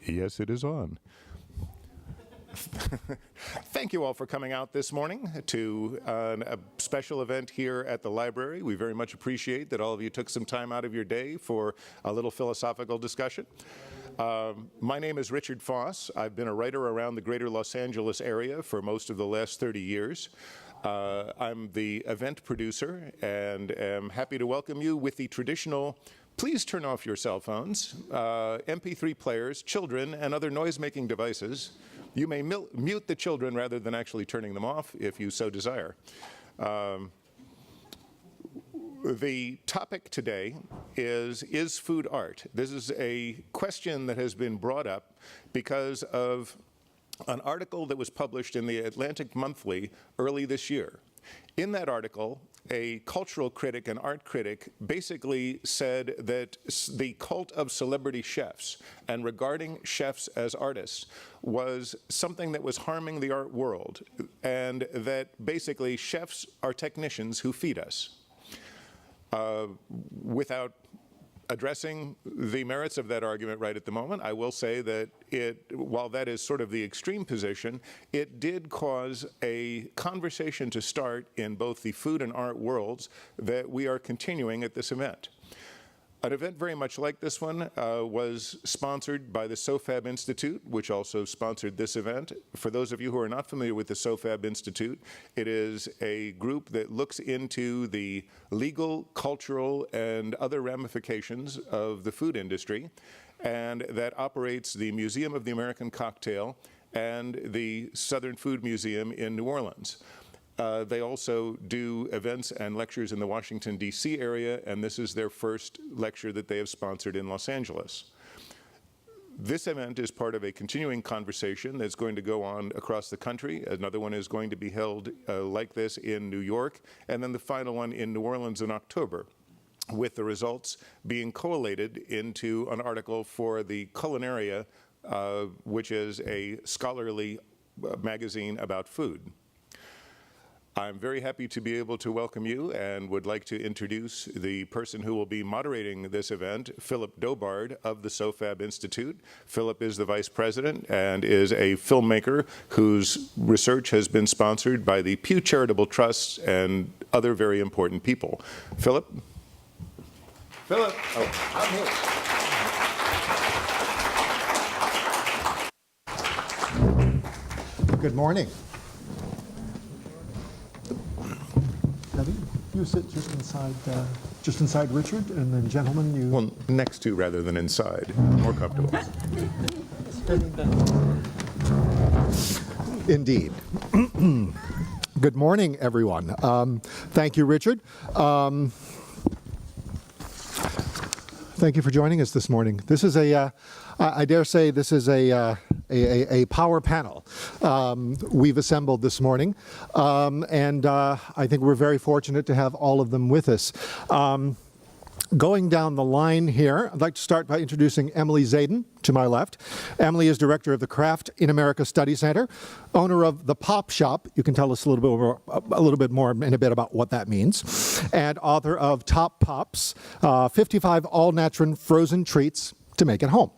Yes, it is on. Thank you all for coming out this morning to a special event here at the library. We very much appreciate that all of you took some time out of your day for a little philosophical discussion. My name is Richard Foss. I've been a writer around the greater Los Angeles area for most of the last 30 years. I'm the event producer and am happy to welcome you with the traditional please turn off your cell phones, MP3 players, children, and other noise-making devices. You may mute the children rather than actually turning them off if you so desire. The topic today is food art? This is a question that has been brought up because of an article that was published in the Atlantic Monthly early this year. In that article, a cultural critic and art critic basically said that the cult of celebrity chefs and regarding chefs as artists was something that was harming the art world, and that basically chefs are technicians who feed us. Without addressing the merits of that argument right at the moment, I will say that while that is sort of the extreme position, it did cause a conversation to start in both the food and art worlds that we are continuing at this event. An event very much like this one was sponsored by the SOFAB Institute, which also sponsored this event. For those of you who are not familiar with the SOFAB Institute, it is a group that looks into the legal, cultural, and other ramifications of the food industry, and that operates the Museum of the American Cocktail and the Southern Food Museum in New Orleans. They also do events and lectures in the Washington, D.C. area, and this is their first lecture that they have sponsored in Los Angeles. This event is part of a continuing conversation that's going to go on across the country. Another one is going to be held like this in New York, and then the final one in New Orleans in October, with the results being collated into an article for the Culinaria, which is a scholarly magazine about food. I'm very happy to be able to welcome you and would like to introduce the person who will be moderating this event, Philip Dobard of the SOFAB Institute. Philip is the vice president and is a filmmaker whose research has been sponsored by the Pew Charitable Trust and other very important people. Philip? Philip? I'm here. Good morning. You sit just inside Richard, and then gentlemen, you... Well, next to rather than inside. More comfortable. Indeed. Good morning, everyone. Thank you, Richard. Thank you for joining us this morning. This is I dare say this is a power panel we've assembled this morning, and I think we're very fortunate to have all of them with us. Going down the line here, I'd like to start by introducing Emily Zayden to my left. Emily is director of the Craft in America Study Center, owner of the Pop Shop. You can tell us a little bit more in a bit about what that means, and author of Top Pops, 55 all-natural frozen treats to make at home.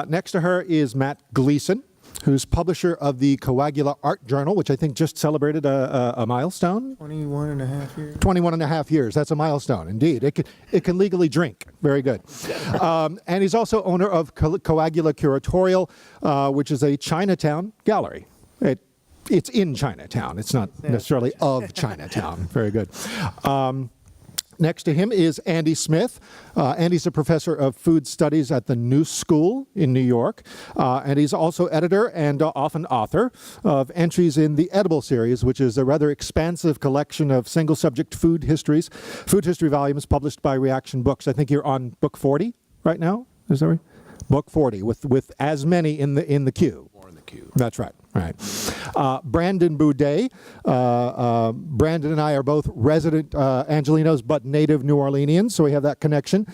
Next to her is Matt Gleason, who's publisher of the Coagula Art Journal, which I think just celebrated a milestone. 21 and a half years. 21 and a half years. That's a milestone, indeed. It can legally drink. Very good. And he's also owner of Coagula Curatorial, which is a Chinatown gallery. It's in Chinatown. It's not necessarily of Chinatown. Very good. Next to him is Andy Smith. Andy's a professor of food studies at the New School in New York, and he's also editor and often author of entries in the Edible series, which is a rather expansive collection of single-subject food history volumes published by Reaction Books. I think you're on book 40 right now. Is that right? Book 40, with as many in the queue. More in the queue. That's right. Right. Brandon Boudet. Brandon and I are both resident Angelinos, but native New Orleanians, so we have that connection.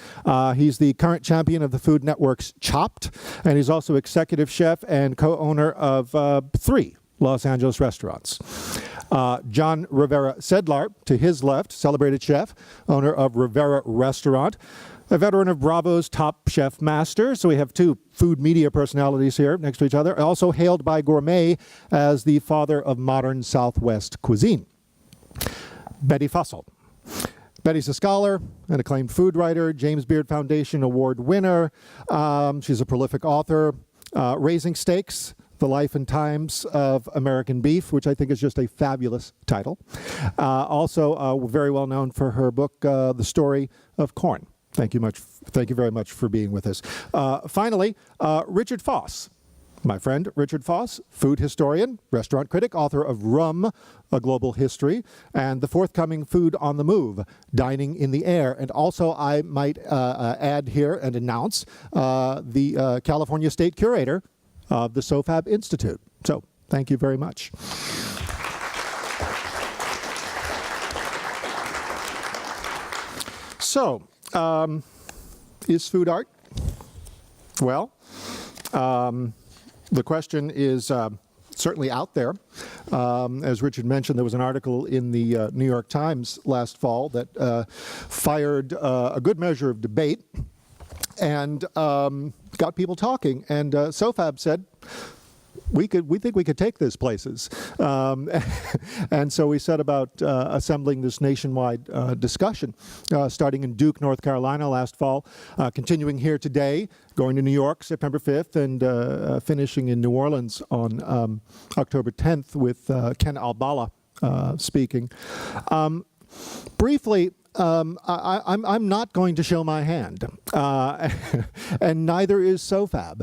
He's the current champion of the Food Network's Chopped, and he's also executive chef and co-owner of 3 Los Angeles restaurants. John Rivera Sedlar, to his left, celebrated chef, owner of Rivera Restaurant. a veteran of Bravo's Top Chef Master. So we have two food media personalities here next to each other. Also hailed by Gourmet as the father of modern Southwest cuisine. Betty Fussell. Betty's a scholar, an acclaimed food writer, James Beard Foundation Award winner. She's a prolific author. Raising Stakes, The Life and Times of American Beef, which I think is just a fabulous title. Also very well known for her book, The Story of Corn. Thank you very much for being with us. Finally, Richard Foss. My friend Richard Foss, food historian, restaurant critic, author of Rum, A Global History, and the forthcoming Food on the Move, Dining in the Air. And also, I might add here and announce the California State Curator of the SOFAB Institute. So, thank you very much. So, is food art? Well, the question is certainly out there. As Richard mentioned, there was an article in the New York Times last fall that fired a good measure of debate and got people talking. And SOFAB said, we think we could take this places. And so we set about assembling this nationwide discussion, starting in Duke, North Carolina last fall, continuing here today, going to New York September 5th, and finishing in New Orleans on October 10th with Ken Albala speaking. Briefly, I'm not going to show my hand, and neither is SOFAB.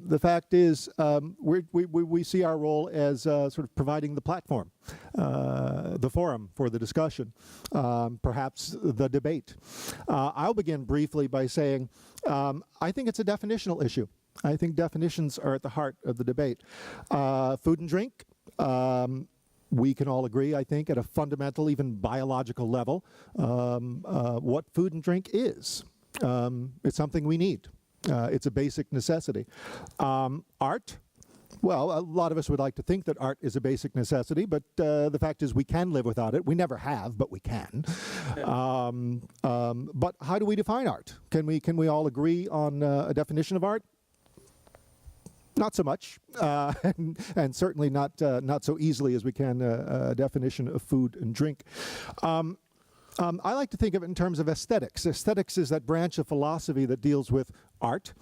The fact is, we see our role as sort of providing the platform, the forum for the discussion, perhaps the debate. I'll begin briefly by saying I think it's a definitional issue. I think definitions are at the heart of the debate. Food and drink. We can all agree, I think, at a fundamental, even biological level, what food and drink is. It's something we need. It's a basic necessity. Art, well, a lot of us would like to think that art is a basic necessity, but the fact is we can live without it. We never have, but we can. But how do we define art? Can we all agree on a definition of art? Not so much, and certainly not so easily as we can a definition of food and drink. I like to think of it in terms of aesthetics. Aesthetics is that branch of philosophy that deals with art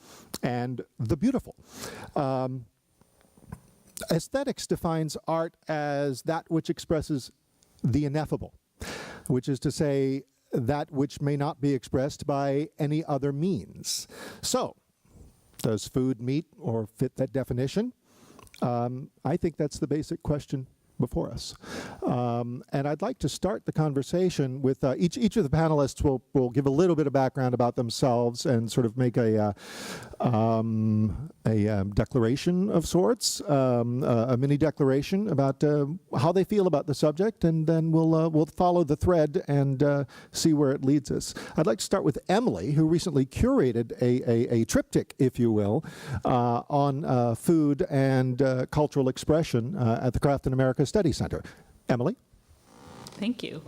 and the beautiful. Aesthetics defines art as that which expresses the ineffable, which is to say that which may not be expressed by any other means. So, does food meet or fit that definition? I think that's the basic question before us. And I'd like to start the conversation with each of the panelists will give a little bit of background about themselves and sort of make a declaration of sorts, a mini declaration about how they feel about the subject, and then we'll follow the thread and see where it leads us. I'd like to start with Emily, who recently curated a triptych, if you will, on food and cultural expression at the Craft in America Study Center. Emily? Thank you.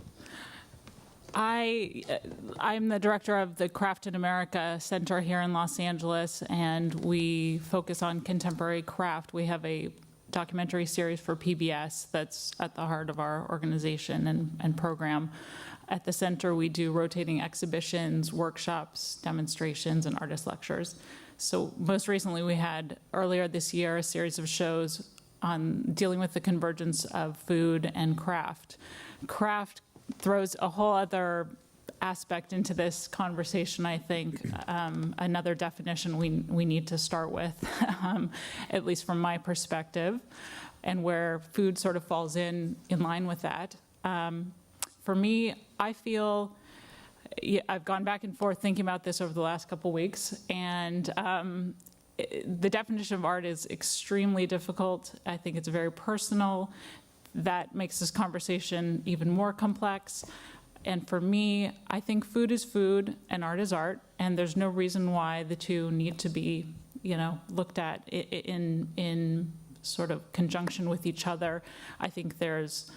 I'm the director of the Craft in America Center here in Los Angeles, and we focus on contemporary craft. We have a documentary series for PBS that's at the heart of our organization and program. At the center, we do rotating exhibitions, workshops, demonstrations, and artist lectures. So most recently, we had, earlier this year, a series of shows on dealing with the convergence of food and craft. Craft throws a whole other aspect into this conversation, I think. Another definition we need to start with, at least from my perspective, and where food sort of falls in line with that. For me, I feel, I've gone back and forth thinking about this over the last couple weeks, and the definition of art is extremely difficult. I think it's very personal. That makes this conversation even more complex. And for me, I think food is food and art is art, and there's no reason why the two need to be, looked at in sort of conjunction with each other. I think there's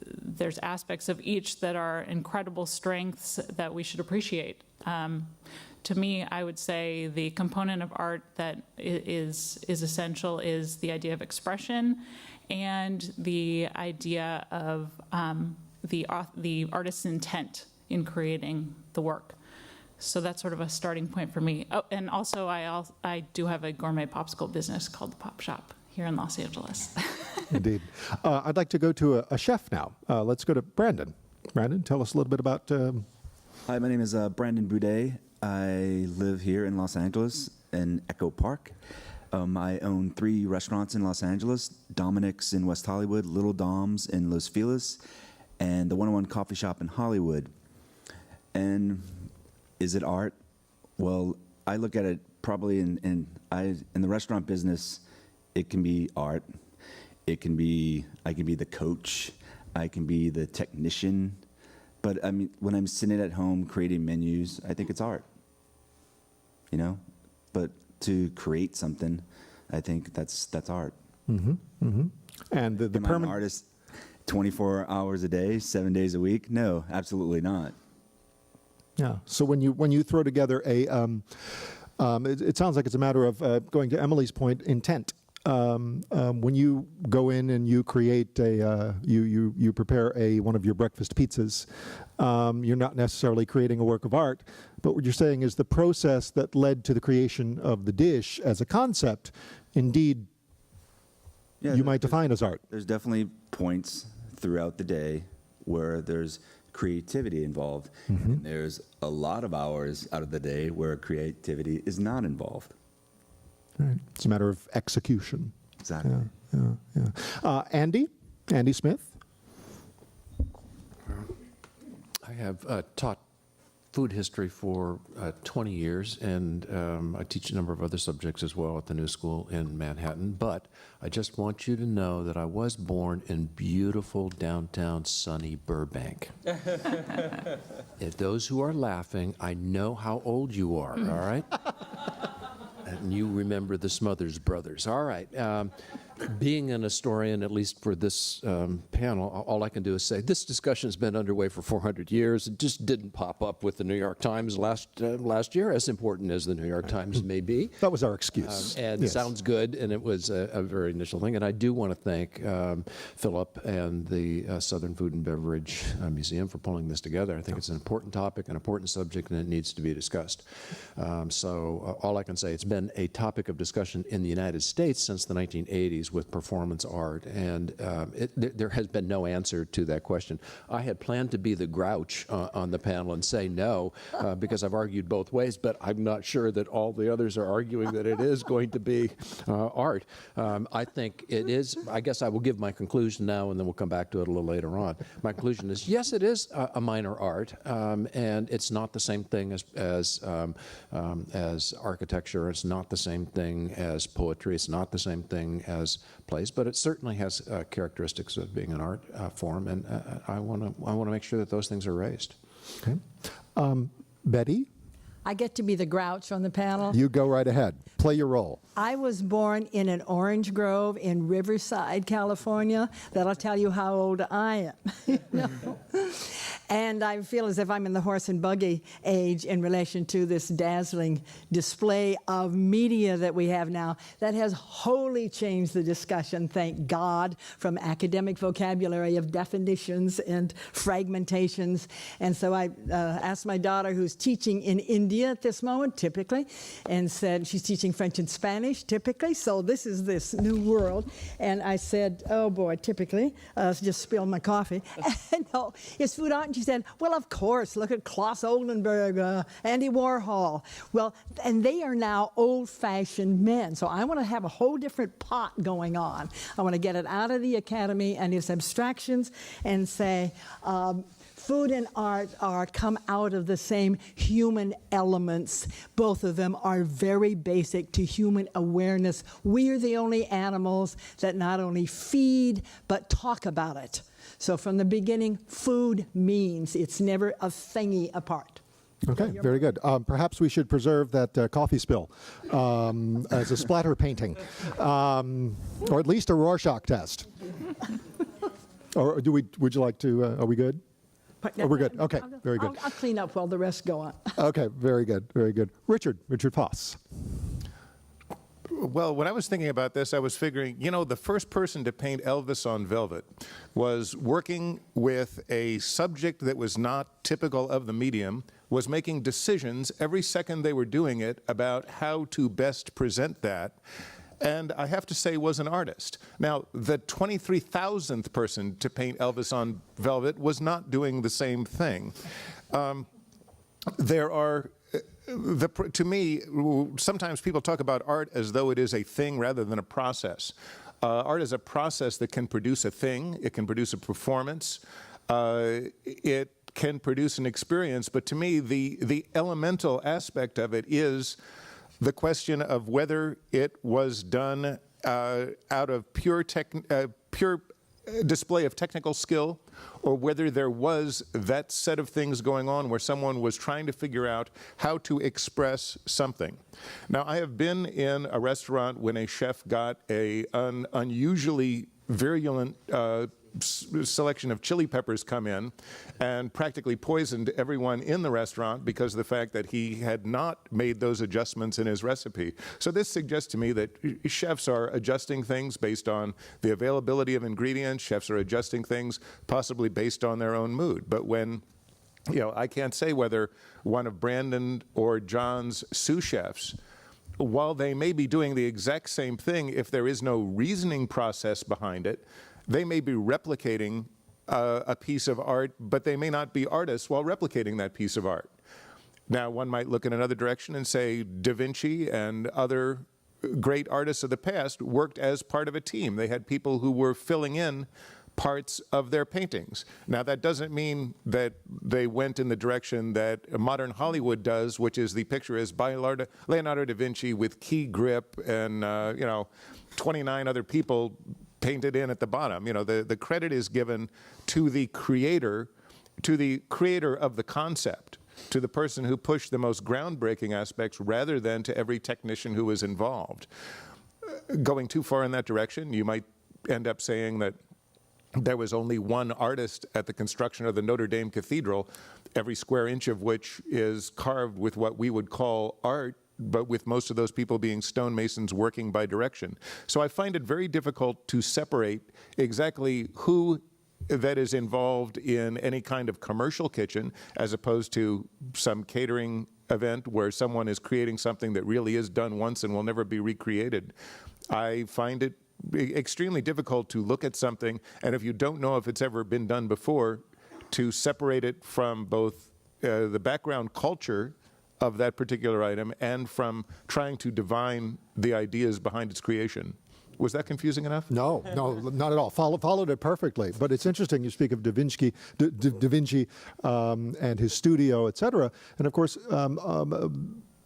there's aspects of each that are incredible strengths that we should appreciate. To me, I would say the component of art that is essential is the idea of expression and the idea of the artist's intent in creating the work. So that's sort of a starting point for me. Oh, and also I do have a gourmet popsicle business called The Pop Shop here in Los Angeles. Indeed. I'd like to go to a chef now. Let's go to Brandon. Brandon, tell us a little bit about... Hi, my name is Brandon Boudet. I live here in Los Angeles in Echo Park. I own 3 restaurants in Los Angeles, Dominic's in West Hollywood, Little Dom's in Los Feliz, and the 101 Coffee Shop in Hollywood. And is it art? Well, I look at it probably in the restaurant business, it can be art. I can be the coach. I can be the technician. But I mean, when I'm sitting at home creating menus, I think it's art. You know, but to create something, I think that's art. Mm-hmm, mm-hmm. And the Am I an permanent... artist 24 hours a day, 7 days a week? No, absolutely not. Yeah. So when you throw together a... it sounds like it's a matter of, going to Emily's point, intent. When you go in and you create you prepare one of your breakfast pizzas, you're not necessarily creating a work of art, but what you're saying is the process that led to the creation of the dish as a concept, indeed, you might define as art. There's definitely points throughout the day where there's creativity involved, and there's a lot of hours out of the day where creativity is not involved. Right. It's a matter of execution. Exactly. Yeah. Andy Smith. I have taught food history for 20 years, and I teach a number of other subjects as well at the New School in Manhattan. But I just want you to know that I was born in beautiful downtown sunny Burbank. If those who are laughing, I know how old you are, all right? And you remember the Smothers Brothers. All right. Being an historian, at least for this panel, all I can do is say this discussion has been underway for 400 years. It just didn't pop up with the New York Times last year, as important as the New York Times may be. That was our excuse. And yes. Sounds good, and it was a very initial thing. And I do want to thank Philip and the Southern Food and Beverage Museum for pulling this together. I think it's an important topic, an important subject, and it needs to be discussed. So all I can say, it's been a topic of discussion in the United States since the 1980s with performance art, and there has been no answer to that question. I had planned to be the grouch on the panel and say no, because I've argued both ways, but I'm not sure that all the others are arguing that it is going to be art. I think it is. I guess I will give my conclusion now, and then we'll come back to it a little later on. My conclusion is, yes, it is a minor art, and it's not the same thing as architecture. It's not the same thing as poetry. It's not the same thing as plays, but it certainly has characteristics of being an art form, and I want to make sure that those things are raised. Okay. Betty, I get to be the grouch on the panel. you go right ahead. Play your role. I was born in an orange grove in Riverside, California. That'll tell you how old I am. You know? And I feel as if I'm in the horse and buggy age in relation to this dazzling display of media that we have now that has wholly changed the discussion, thank God, from academic vocabulary of definitions and fragmentations. And so I asked my daughter, who's teaching in India at this moment, typically, and said she's teaching French and Spanish, typically, so this is this new world. And I said, oh boy, typically, just spilled my coffee. No, is food art? And she said, well, of course, look at Klaus Oldenburg, Andy Warhol. Well, and they are now old-fashioned men, so I want to have a whole different pot going on. I want to get it out of the academy and its abstractions and say, food and art come out of the same human elements. Both of them are very basic to human awareness. We are the only animals that not only feed, but talk about it. So from the beginning, food means it's never a thingy apart. Okay, very good. Perhaps we should preserve that coffee spill as a splatter painting, or at least a Rorschach test. Or would you like to, are we good? Oh, we're good. Okay, very good. I'll clean up while the rest go on. Okay, very good, very good. Richard Foss. Well, when I was thinking about this, I was figuring, the first person to paint Elvis on velvet was working with a subject that was not typical of the medium, was making decisions every second they were doing it about how to best present that, and I have to say was an artist. Now, the 23,000th person to paint Elvis on velvet was not doing the same thing. There are to me, sometimes people talk about art as though it is a thing rather than a process. Art is a process that can produce a thing, it can produce a performance, it can produce an experience, but to me, the elemental aspect of it is the question of whether it was done out of pure display of technical skill, or whether there was that set of things going on where someone was trying to figure out how to express something. Now, I have been in a restaurant when a chef got an unusually virulent selection of chili peppers come in and practically poisoned everyone in the restaurant because of the fact that he had not made those adjustments in his recipe. So this suggests to me that chefs are adjusting things based on the availability of ingredients. Chefs are adjusting things possibly based on their own mood. But when I can't say whether one of Brandon or John's sous chefs, while they may be doing the exact same thing, if there is no reasoning process behind it, they may be replicating a piece of art, but they may not be artists while replicating that piece of art. Now, one might look in another direction and say Da Vinci and other great artists of the past worked as part of a team. They had people who were filling in parts of their paintings. Now, that doesn't mean that they went in the direction that modern Hollywood does, which is the picture is by Leonardo da Vinci with key grip and 29 other people painted in at the bottom. The credit is given to the creator of the concept, to the person who pushed the most groundbreaking aspects rather than to every technician who was involved. Going too far in that direction, you might end up saying that there was only one artist at the construction of the Notre Dame Cathedral, every square inch of which is carved with what we would call art, but with most of those people being stonemasons working by direction. So I find it very difficult to separate exactly who that is involved in any kind of commercial kitchen as opposed to some catering event where someone is creating something that really is done once and will never be recreated. I find it extremely difficult to look at something, and if you don't know if it's ever been done before, to separate it from both the background culture of that particular item and from trying to divine the ideas behind its creation. Was that confusing enough? No, not at all. Followed it perfectly. But it's interesting, you speak of Da Vinci and his studio, et cetera. And of course,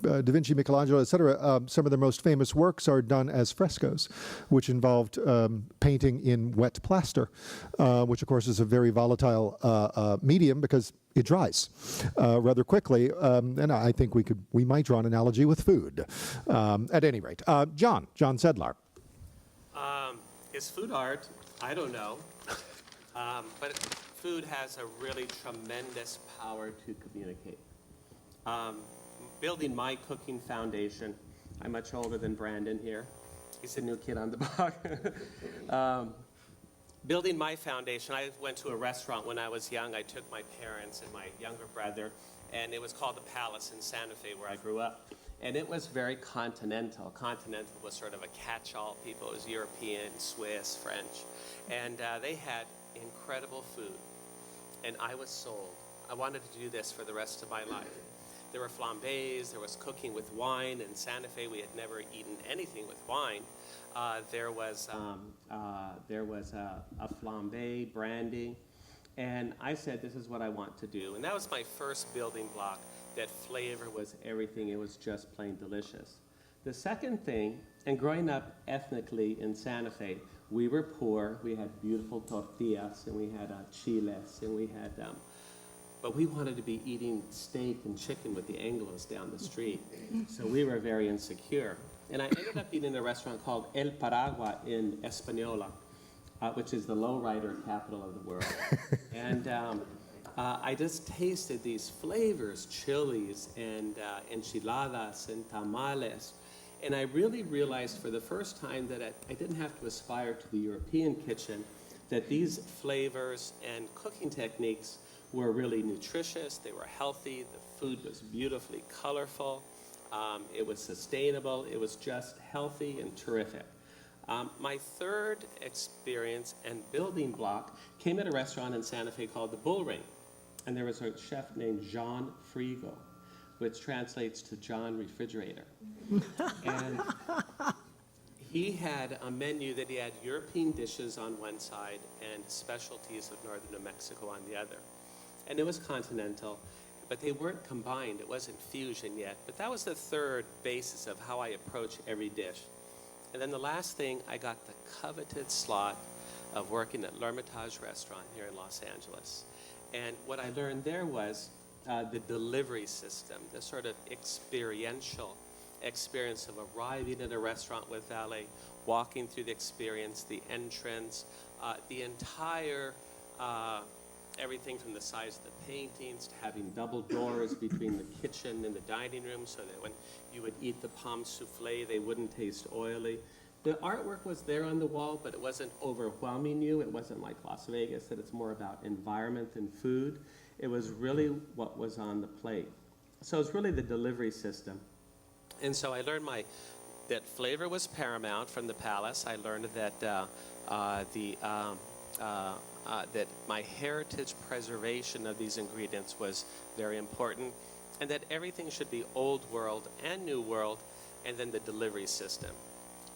Da Vinci, Michelangelo, et cetera, some of their most famous works are done as frescoes, which involved painting in wet plaster, which of course is a very volatile medium because it dries rather quickly. And I think we might draw an analogy with food. At any rate, John Sedlar. Is food art? I don't know. But food has a really tremendous power to communicate. Building my cooking foundation, I'm much older than Brandon here. He's a new kid on the block. Building my foundation, I went to a restaurant when I was young. I took my parents and my younger brother, and it was called the Palace in Santa Fe, where I grew up. And it was very continental. Continental was sort of a catch-all. People, it was European, Swiss, French. And they had incredible food. And I was sold. I wanted to do this for the rest of my life. There were flambés, there was cooking with wine. In Santa Fe, we had never eaten anything with wine. There was a flambé, brandy. And I said, this is what I want to do. And that was my first building block, that flavor was everything. It was just plain delicious. The second thing, and growing up ethnically in Santa Fe, we were poor. We had beautiful tortillas, and we had chiles, and we had, but we wanted to be eating steak and chicken with the Anglos down the street. So we were very insecure. And I ended up eating in a restaurant called El Paragua in Española. which is the lowrider capital of the world. And I just tasted these flavors, chilies and enchiladas and tamales. And I really realized for the first time that I didn't have to aspire to the European kitchen, that these flavors and cooking techniques were really nutritious, they were healthy, the food was beautifully colorful, it was sustainable, it was just healthy and terrific. My third experience and building block came at a restaurant in Santa Fe called the Bull Ring. And there was a chef named Jean Frigo, which translates to John Refrigerator. And he had a menu that he had European dishes on one side and specialties of northern New Mexico on the other. And it was continental, but they weren't combined. It wasn't fusion yet. But that was the third basis of how I approach every dish. And then the last thing, I got the coveted slot of working at L'Hermitage restaurant here in Los Angeles. And what I learned there was the delivery system, the sort of experiential experience of arriving at a restaurant with valet, walking through the experience, the entrance, the entire, everything from the size of the paintings to having double doors between the kitchen and the dining room so that when you would eat the pomme souffle, they wouldn't taste oily. The artwork was there on the wall, but it wasn't overwhelming you. It wasn't like Las Vegas, that it's more about environment than food. It was really what was on the plate. So it's really the delivery system. And so I learned that flavor was paramount from the palace. I learned that that my heritage preservation of these ingredients was very important, and that everything should be old world and new world, and then the delivery system.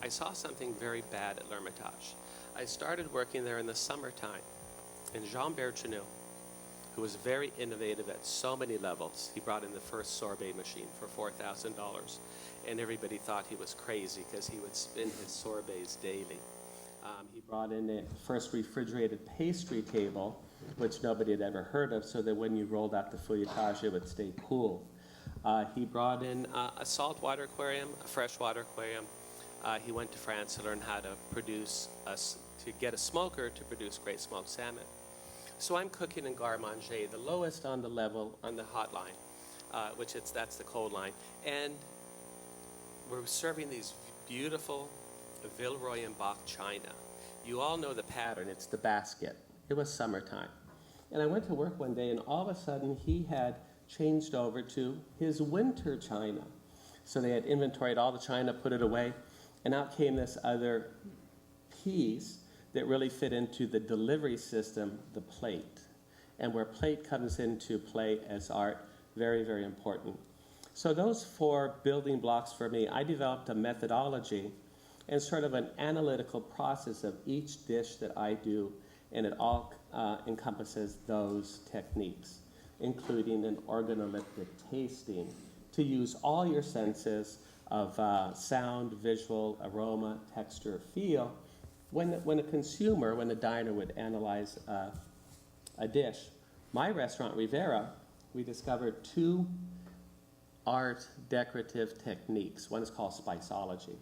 I saw something very bad at L'Hermitage. I started working there in the summertime, and Jean Bergenou, who was very innovative at so many levels, he brought in the first sorbet machine for $4,000, and everybody thought he was crazy because he would spin his sorbets daily. He brought in the first refrigerated pastry table, which nobody had ever heard of, so that when you rolled out the feuilletage, it would stay cool. He brought in a saltwater aquarium, a freshwater aquarium. He went to France to learn how to get a smoker to produce great smoked salmon. So I'm cooking in garde manger, the lowest on the level on the hot line, that's the cold line. And we're serving these beautiful Villeroy and Bach china. You all know the pattern, it's the basket. It was summertime. And I went to work one day and all of a sudden he had changed over to his winter china. So they had inventoried all the china, put it away, and out came this other piece that really fit into the delivery system, the plate. And where plate comes into play as art, very, very important. So those 4 building blocks for me, I developed a methodology and sort of an analytical process of each dish that I do, and it all encompasses those techniques, including an organoleptic tasting, to use all your senses of sound, visual, aroma, texture, feel, when a consumer, when a diner would analyze a dish. My restaurant, Rivera, we discovered 2 art decorative techniques. One is called spiceology.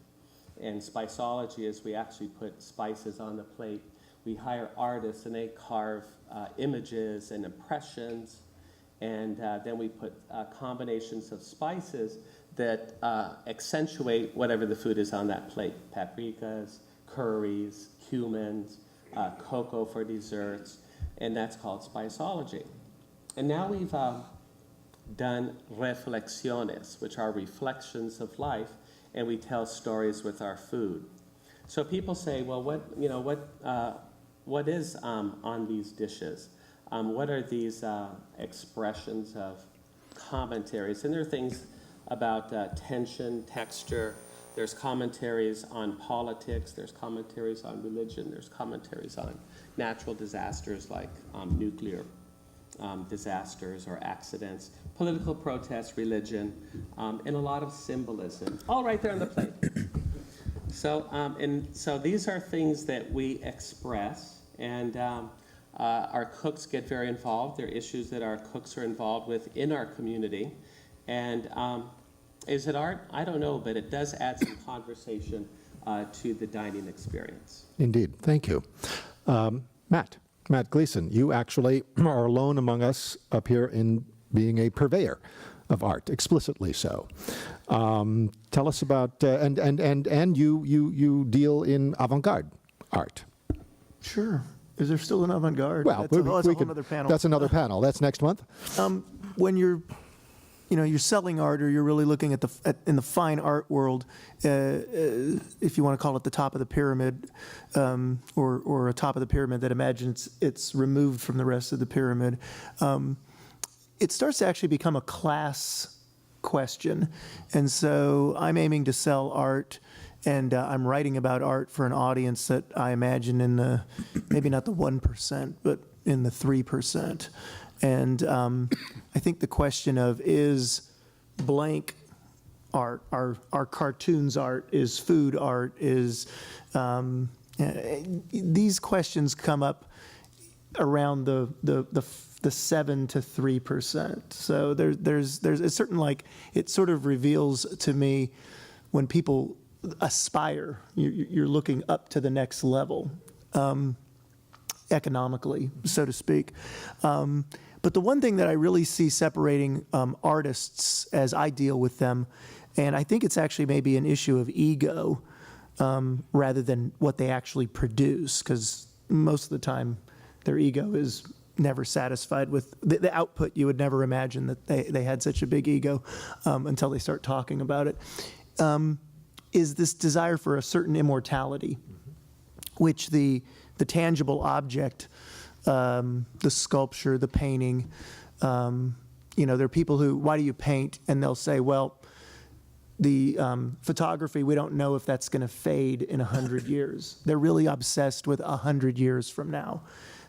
And spiceology is we actually put spices on the plate. We hire artists and they carve images and impressions. And then we put combinations of spices that accentuate whatever the food is on that plate. Paprikas, curries, cumins, cocoa for desserts, and that's called spiceology. And now we've done reflexiones, which are reflections of life, and we tell stories with our food. So people say, well, what is on these dishes? What are these expressions of commentaries? And there are things about tension, texture. There's commentaries on politics. There's commentaries on religion. There's commentaries on natural disasters like nuclear disasters or accidents, political protests, religion, and a lot of symbolism, all right there on the plate. So these are things that we express, and our cooks get very involved. There are issues that our cooks are involved with in our community. And is it art? I don't know, but it does add some conversation to the dining experience. Indeed. Thank you. Matt Gleason, you actually are alone among us up here in being a purveyor of art, explicitly so. Tell us about, and you deal in avant-garde art. Sure. Is there still an avant-garde? Well, that's a whole other panel. That's another panel. That's next month. When you're selling art, or you're really looking at in the fine art world, if you want to call it the top of the pyramid, or a top of the pyramid that imagines it's removed from the rest of the pyramid, it starts to actually become a class question. And so I'm aiming to sell art, and I'm writing about art for an audience that I imagine in the, maybe not the 1%, but in the 3%. And I think the question of, is blank art, are cartoons art, is food art, is, these questions come up around the 7 to 3%. So there's a certain, like, it sort of reveals to me when people aspire, you're looking up to the next level, economically, so to speak. But the one thing that I really see separating artists as I deal with them, and I think it's actually maybe an issue of ego rather than what they actually produce, because most of the time their ego is never satisfied with the output. You would never imagine that they had such a big ego until they start talking about it. Is this desire for a certain immortality, which the tangible object, the sculpture, the painting, there are people who, why do you paint? And they'll say, well, the photography, we don't know if that's going to fade in 100 years. They're really obsessed with 100 years from now.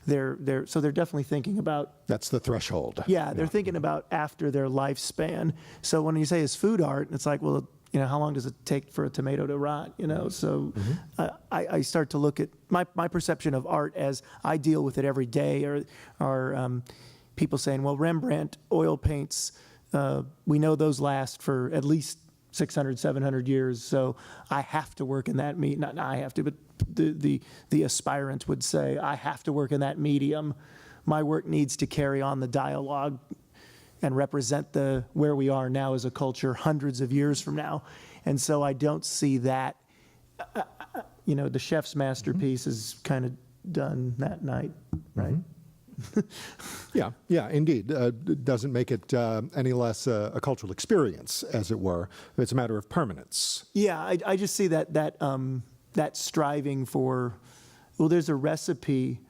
So they're definitely thinking about. That's the threshold. Yeah, they're thinking about after their lifespan. So when you say it's food art, it's like, well, how long does it take for a tomato to rot? So I start to look at my perception of art as I deal with it every day, or people saying, well, Rembrandt oil paints, we know those last for at least 600, 700 years, so I have to work in that not I have to, but the aspirant would say, I have to work in that medium. My work needs to carry on the dialogue and represent where we are now as a culture hundreds of years from now. And so I don't see that, the chef's masterpiece is kind of done that night, right? Yeah, indeed. It doesn't make it any less a cultural experience, as it were. It's a matter of permanence. Yeah, I just see that striving for, well, there's a recipe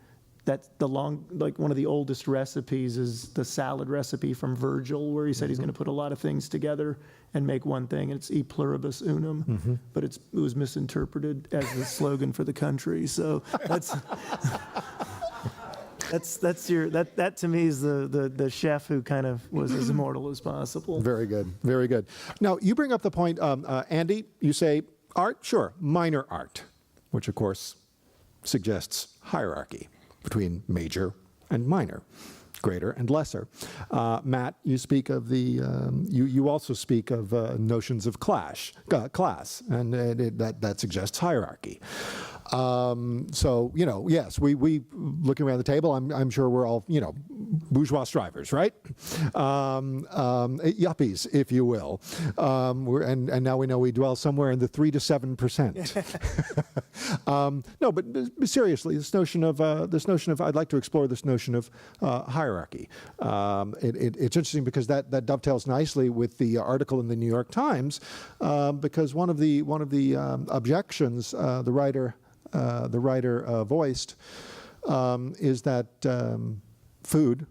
that one of the oldest recipes is the salad recipe from Virgil, where he said he's going to put a lot of things together and make one thing, and it's e pluribus unum, but it was misinterpreted as the slogan for the country. So that to me is the chef who kind of was as immortal as possible. Very good, very good. Now, you bring up the point, Andy, you say art, sure, minor art, which of course suggests hierarchy between major and minor, greater and lesser. Matt, you speak of you also speak of notions of class, and that suggests hierarchy. So, yes, we looking around the table, I'm sure we're all, bourgeois strivers, right? Yuppies, if you will. And now we know we dwell somewhere in the 3 to 7%. No, but seriously, this notion of I'd like to explore this notion of hierarchy. It's interesting because that dovetails nicely with the article in the New York Times, because one of the objections the writer voiced is that food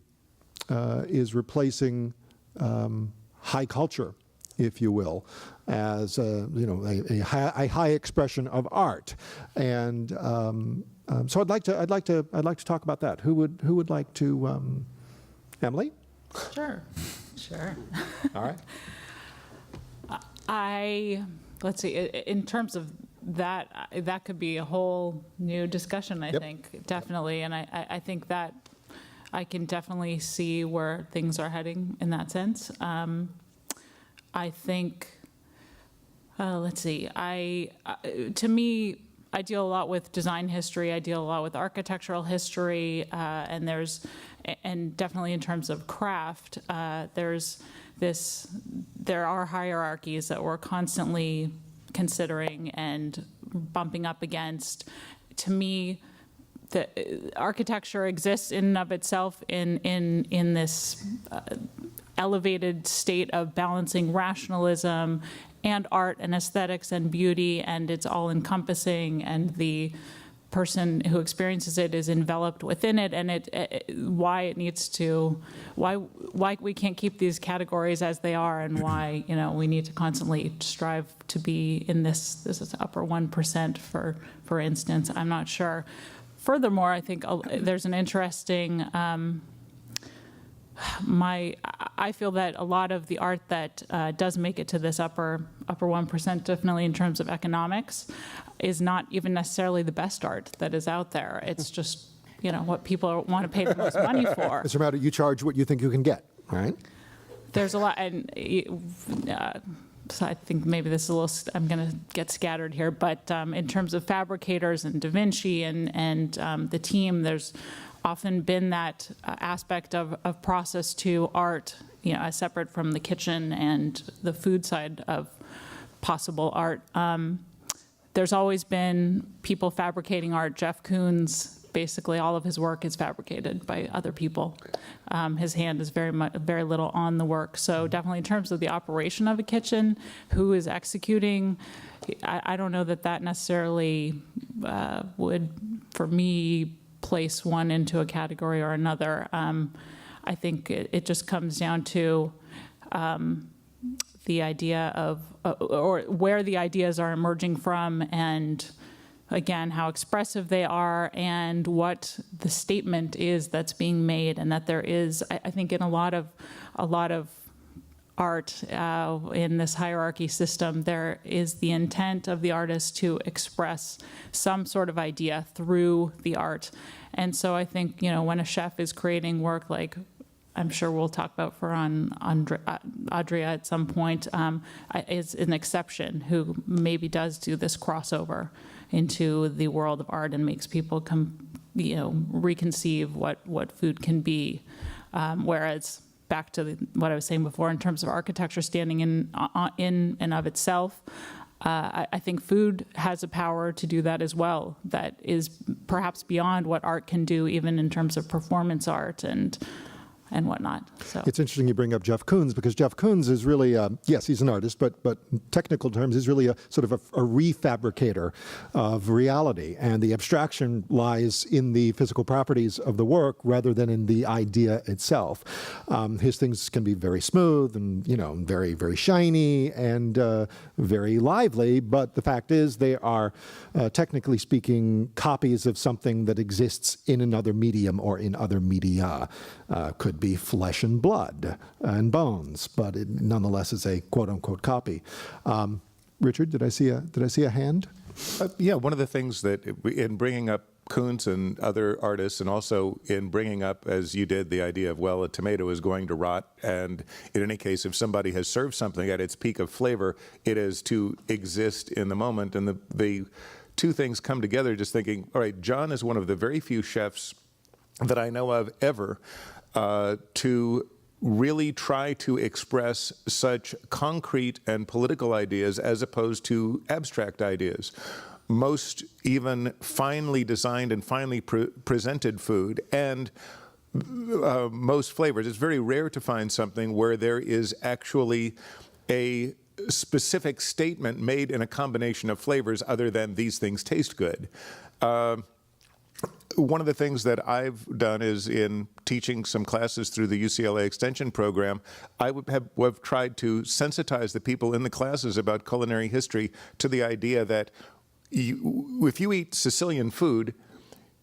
is replacing high culture, if you will, as a high expression of art, and so I'd like to talk about that. Who would like to? Emily? Sure. All right. Let's see, in terms of that could be a whole new discussion, I think, definitely. And I think that I can definitely see where things are heading in that sense. I think, let's see, to me, I deal a lot with design history. I deal a lot with architectural history, and definitely in terms of craft, there are hierarchies that we're constantly considering and bumping up against. To me, the architecture exists in and of itself in this elevated state of balancing rationalism and art and aesthetics and beauty, and it's all encompassing, and the person who experiences it is enveloped within it, and why we can't keep these categories as they are, and why we need to constantly strive to be in this is upper 1%, for instance. I'm not sure. Furthermore, I think there's an interesting I feel that a lot of the art that does make it to this upper 1%, definitely in terms of economics, is not even necessarily the best art that is out there. It's just what people want to pay the most money for. Mr. Matter, you charge what you think you can get, right? There's a lot, and so I think maybe this is a little, I'm going to get scattered here, but in terms of fabricators and Da Vinci and the team, there's often been that aspect of process to art, as separate from the kitchen and the food side of possible art. There's always been people fabricating art. Jeff Koons, basically all of his work is fabricated by other people. His hand is very little on the work. So definitely in terms of the operation of a kitchen, who is executing, I don't know that necessarily would, for me, place one into a category or another. I think it just comes down to the idea of, or where the ideas are emerging from, and again, how expressive they are, and what the statement is that's being made, and that there is, I think, in a lot of art in this hierarchy system, there is the intent of the artist to express some sort of idea through the art. And so I think, when a chef is creating work like I'm sure we'll talk about for Audrey at some point, is an exception who maybe does do this crossover into the world of art and makes people reconceive what food can be. Whereas back to what I was saying before in terms of architecture standing in and of itself, I think food has a power to do that as well, that is perhaps beyond what art can do, even in terms of performance art and whatnot. So it's interesting you bring up Jeff Koons, because Jeff Koons is really, yes, he's an artist, but in technical terms, he's really a sort of a refabricator of reality. And the abstraction lies in the physical properties of the work rather than in the idea itself. His things can be very smooth and, very, very shiny and very lively, but the fact is they are, technically speaking, copies of something that exists in another medium or in other media. Could be flesh and blood and bones, but it nonetheless is a quote-unquote copy. Richard, did I see a hand? Yeah, one of the things that in bringing up Koons and other artists, and also in bringing up, as you did, the idea of, well, a tomato is going to rot, and in any case, if somebody has served something at its peak of flavor, it is to exist in the moment. And the two things come together, just thinking, all right, John is one of the very few chefs that I know of ever to really try to express such concrete and political ideas as opposed to abstract ideas. Most even finely designed and finely presented food, and most flavors. It's very rare to find something where there is actually a specific statement made in a combination of flavors other than these things taste good. One of the things that I've done is in teaching some classes through the UCLA Extension program, I have tried to sensitize the people in the classes about culinary history to the idea that if you eat Sicilian food,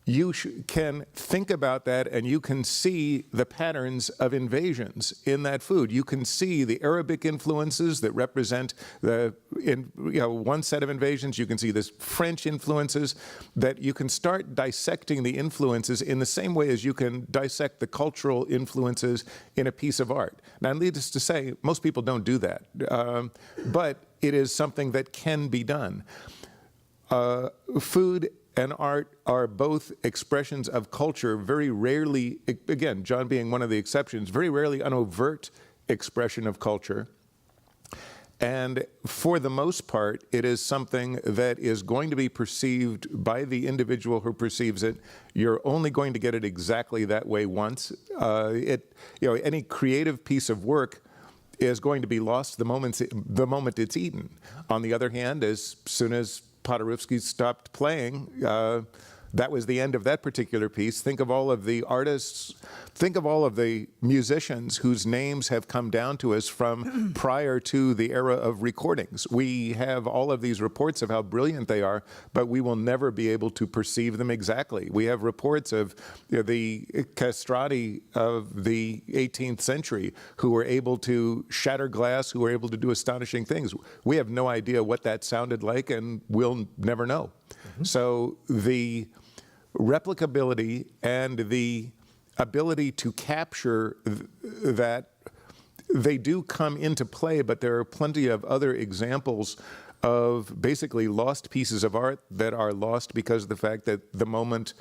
you can think about that, and you can see the patterns of invasions in that food. You can see the Arabic influences that represent one set of invasions. You can see this French influences, that you can start dissecting the influences in the same way as you can dissect the cultural influences in a piece of art. Now, needless to say, most people don't do that, but it is something that can be done. food and art are both expressions of culture, very rarely, again, John being one of the exceptions, very rarely an overt expression of culture. And for the most part, it is something that is going to be perceived by the individual who perceives it. You're only going to get it exactly that way once. Any creative piece of work is going to be lost the moment it's eaten. On the other hand, as soon as Paderewski stopped playing, that was the end of that particular piece. Think of all of the artists, think of all of the musicians whose names have come down to us from prior to the era of recordings. We have all of these reports of how brilliant they are, but we will never be able to perceive them exactly. We have reports of the castrati of the 18th century who were able to shatter glass, who were able to do astonishing things. We have no idea what that sounded like, and we'll never know. So the replicability and the ability to capture that, they do come into play, but there are plenty of other examples of basically lost pieces of art that are lost because of the fact that the moment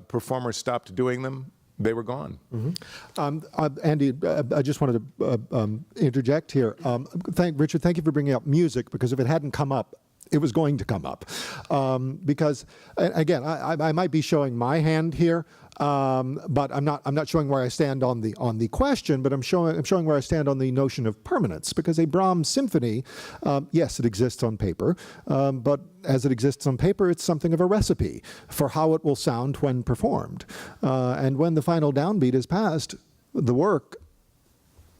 performers stopped doing them, they were gone. Andy, I just wanted to interject here. Richard, thank you for bringing up music, because if it hadn't come up, it was going to come up. Because, again, I might be showing my hand here, but I'm not showing where I stand on the question, but I'm showing where I stand on the notion of permanence. Because a Brahms symphony, yes, it exists on paper, but as it exists on paper, it's something of a recipe for how it will sound when performed. And when the final downbeat is passed, the work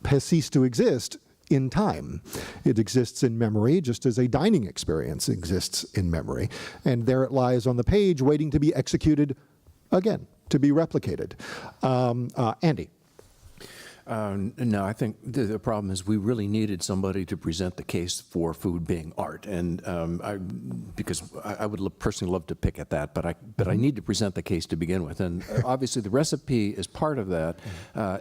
has ceased to exist in time. It exists in memory, just as a dining experience exists in memory. And there it lies on the page, waiting to be executed again, to be replicated. Andy. No, I think the problem is we really needed somebody to present the case for food being art, and because I would personally love to pick at that, but I need to present the case to begin with, and obviously the recipe is part of that,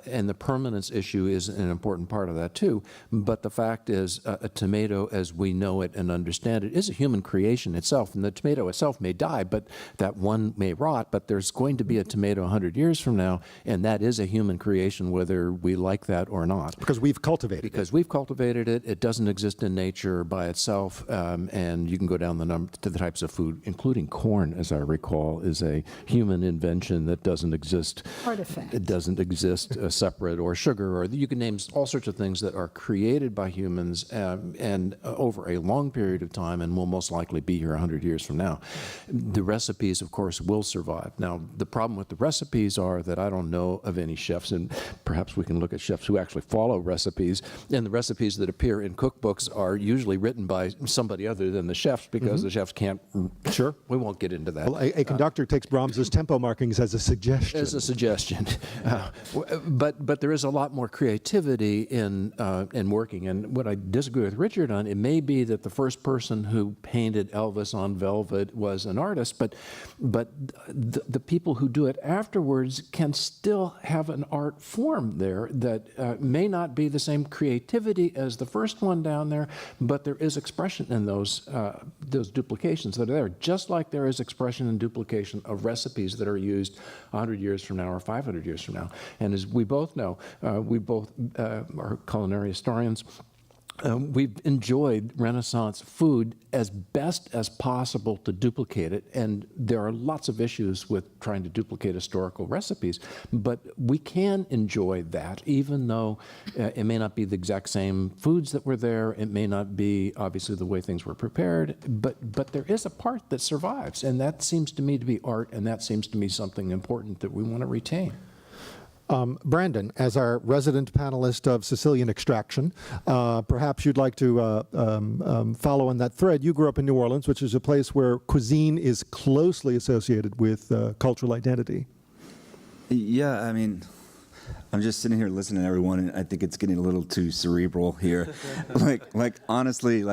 and the permanence issue is an important part of that too. But the fact is, a tomato, as we know it and understand it, is a human creation itself, and the tomato itself may die, but that one may rot. But there's going to be a tomato 100 years from now, and that is a human creation, whether we like that or not. Because we've cultivated it. Because we've cultivated it. It doesn't exist in nature by itself, and you can go down to the types of food, including corn, as I recall, is a human invention that doesn't exist. Artifact. It doesn't exist separate, or sugar, or you can name all sorts of things that are created by humans and over a long period of time, and will most likely be here 100 years from now. The recipes, of course, will survive. Now, the problem with the recipes are that I don't know of any chefs, and perhaps we can look at chefs who actually follow recipes, and the recipes that appear in cookbooks are usually written by somebody other than the chefs, because the chefs can't. Sure. We won't get into that. Well, a conductor takes Brahms's tempo markings as a suggestion. As a suggestion. But there is a lot more creativity in working. And what I disagree with Richard on, it may be that the first person who painted Elvis on velvet was an artist, but the people who do it afterwards can still have an art form there that may not be the same creativity as the first one down there, but there is expression in those duplications that are there, just like there is expression and duplication of recipes that are used 100 years from now or 500 years from now. And as we both know, we both are culinary historians, we've enjoyed Renaissance food as best as possible to duplicate it, and there are lots of issues with trying to duplicate historical recipes, but we can enjoy that even though it may not be the exact same foods that were there, it may not be obviously the way things were prepared, but there is a part that survives, and that seems to me to be art, and that seems to me something important that we want to retain. Brandon, as our resident panelist of Sicilian extraction, perhaps you'd like to follow on that thread. You grew up in New Orleans, which is a place where cuisine is closely associated with cultural identity. Yeah, I mean, I'm just sitting here listening to everyone, and I think it's getting a little too cerebral here. like honestly,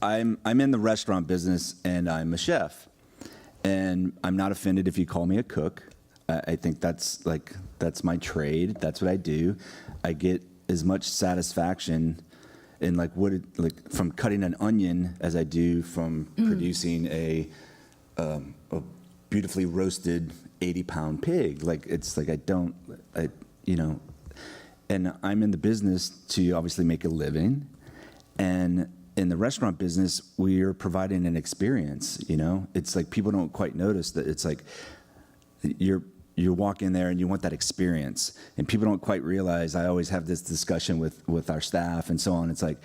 I'm in the restaurant business, and I'm a chef, and I'm not offended if you call me a cook. I think that's my trade. That's what I do. I get as much satisfaction and like like from cutting an onion as I do from producing a beautifully roasted 80-pound pig. Like it's like and I'm in the business to obviously make a living, and in the restaurant business, we're providing an experience. It's like people don't quite notice that it's like you walk in there and you want that experience, and people don't quite realize. I always have this discussion with our staff and so on. It's like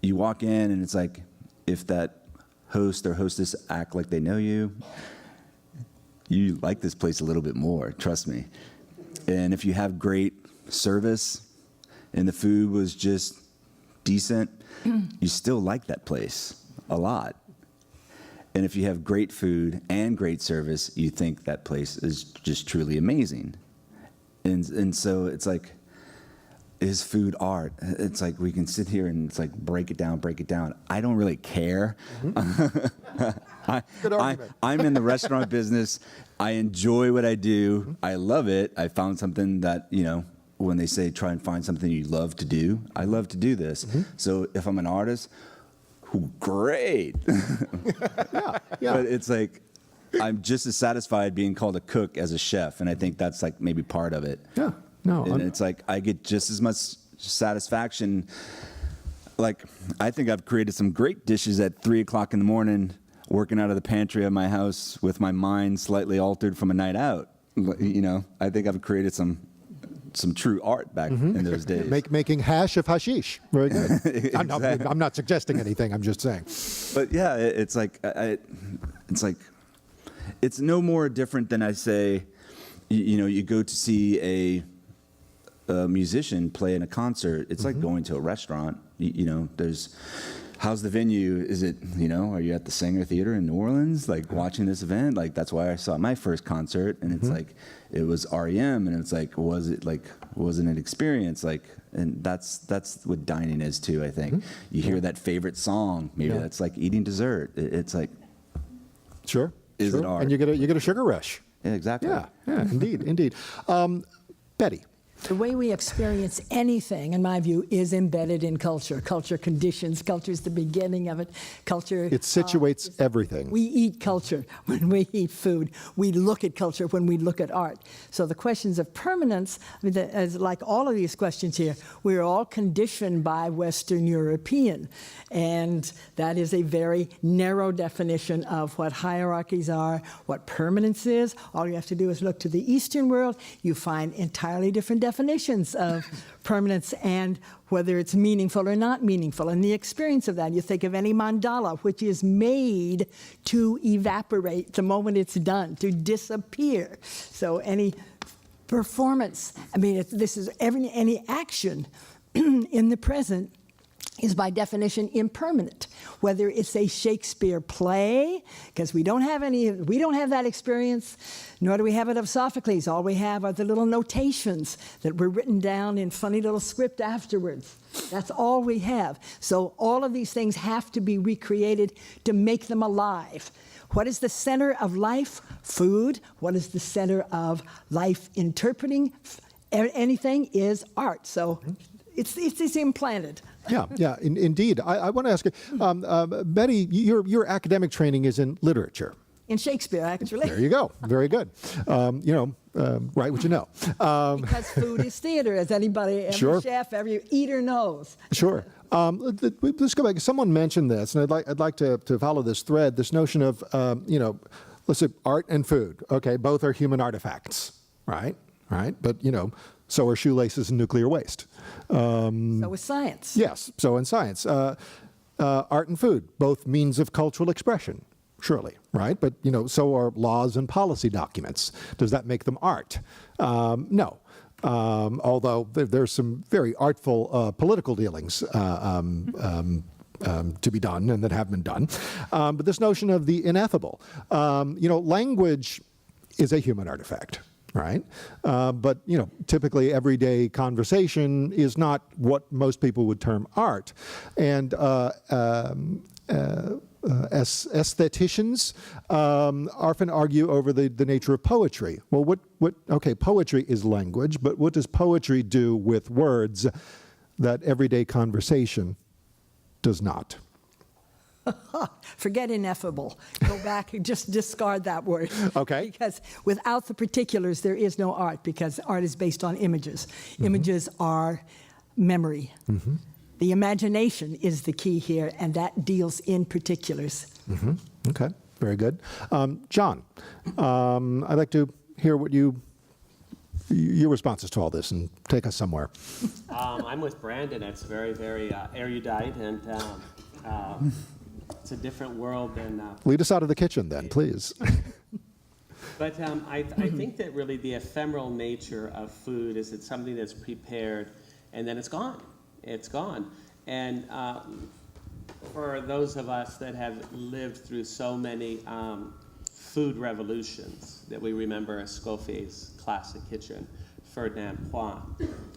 you walk in and it's like if that host or hostess act like they know you, you like this place a little bit more. Trust me. And if you have great service and the food was just decent, you still like that place a lot. And if you have great food and great service, you think that place is just truly amazing. And so it's like, is food art? It's like we can sit here and it's like break it down. I don't really care. Good argument. I'm in the restaurant business. I enjoy what I do. I love it. I found something that, when they say try and find something you love to do, I love to do this. So if I'm an artist, great. Yeah. But it's like, I'm just as satisfied being called a cook as a chef. And I think that's like maybe part of it. Yeah. No. And it's like, I get just as much satisfaction. Like, I think I've created some great dishes at 3 o'clock in the morning, working out of the pantry of my house with my mind slightly altered from a night out. I think I've created some true art back in those days. Making hash of hashish. Very good. Exactly. I'm not suggesting anything. I'm just saying. But yeah, it's like it's no more different than I say, you go to see a musician play in a concert. It's like going to a restaurant. There's how's the venue? Is it, are you at the Sanger Theater in New Orleans, like watching this event? Like, that's why I saw my first concert, and it's like, it was REM, and it's like, wasn't an experience? Like, and that's what dining is too, I think. You hear that favorite song, maybe that's like eating dessert. It's like, Sure. Is it art? And you get a sugar rush. yeah, exactly. Yeah. Indeed. Betty. The way we experience anything, in my view, is embedded in culture. Culture conditions. Culture is the beginning of it. Culture. It situates everything. We eat culture when we eat food. We look at culture when we look at art. So the questions of permanence, as like all of these questions here, we're all conditioned by Western European. And that is a very narrow definition of what hierarchies are, what permanence is. All you have to do is look to the Eastern world. You find entirely different definitions of permanence and whether it's meaningful or not meaningful. And the experience of that, you think of any mandala, which is made to evaporate the moment it's done, to disappear. So any performance, this is any action in the present is by definition impermanent. Whether it's a Shakespeare play, because we don't have that experience, nor do we have it of Sophocles. All we have are the little notations that were written down in funny little script afterwards. That's all we have. So all of these things have to be recreated to make them alive. What is the center of life? Food. What is the center of life interpreting anything is art. So it's implanted. Yeah, indeed. I want to ask you, Betty, your academic training is in literature. In Shakespeare, actually. There you go. Very good. Write what you know. Because food is theater, as every Sure. chef, every eater knows. Sure. Let's go back. Someone mentioned this, and I'd like to follow this thread. This notion of let's say art and food. Okay, both are human artifacts, right? But so are shoelaces and nuclear waste. So is science. Yes. So in science, art and food, both means of cultural expression. Surely, right? But so are laws and policy documents. Does that make them art? No. Although there's some very artful political dealings to be done and that have been done. But this notion of the ineffable, language is a human artifact, right? But typically everyday conversation is not what most people would term art, and aestheticians often argue over the nature of poetry. Well, okay, poetry is language, but what does poetry do with words that everyday conversation does not? Forget ineffable. Go back and just discard that word. Okay. Because without the particulars, there is no art, because art is based on images. Images are memory. The imagination is the key here, and that deals in particulars. Okay, very good. John, I'd like to hear what your responses to all this, and take us somewhere. I'm with Brandon. It's very, very erudite, and it's a different world than. Lead us out of the kitchen then, please. But I think that really the ephemeral nature of food is it's something that's prepared and then it's gone. It's gone. And for those of us that have lived through so many food revolutions that we remember, Escoffet's classic kitchen, Ferdinand Point,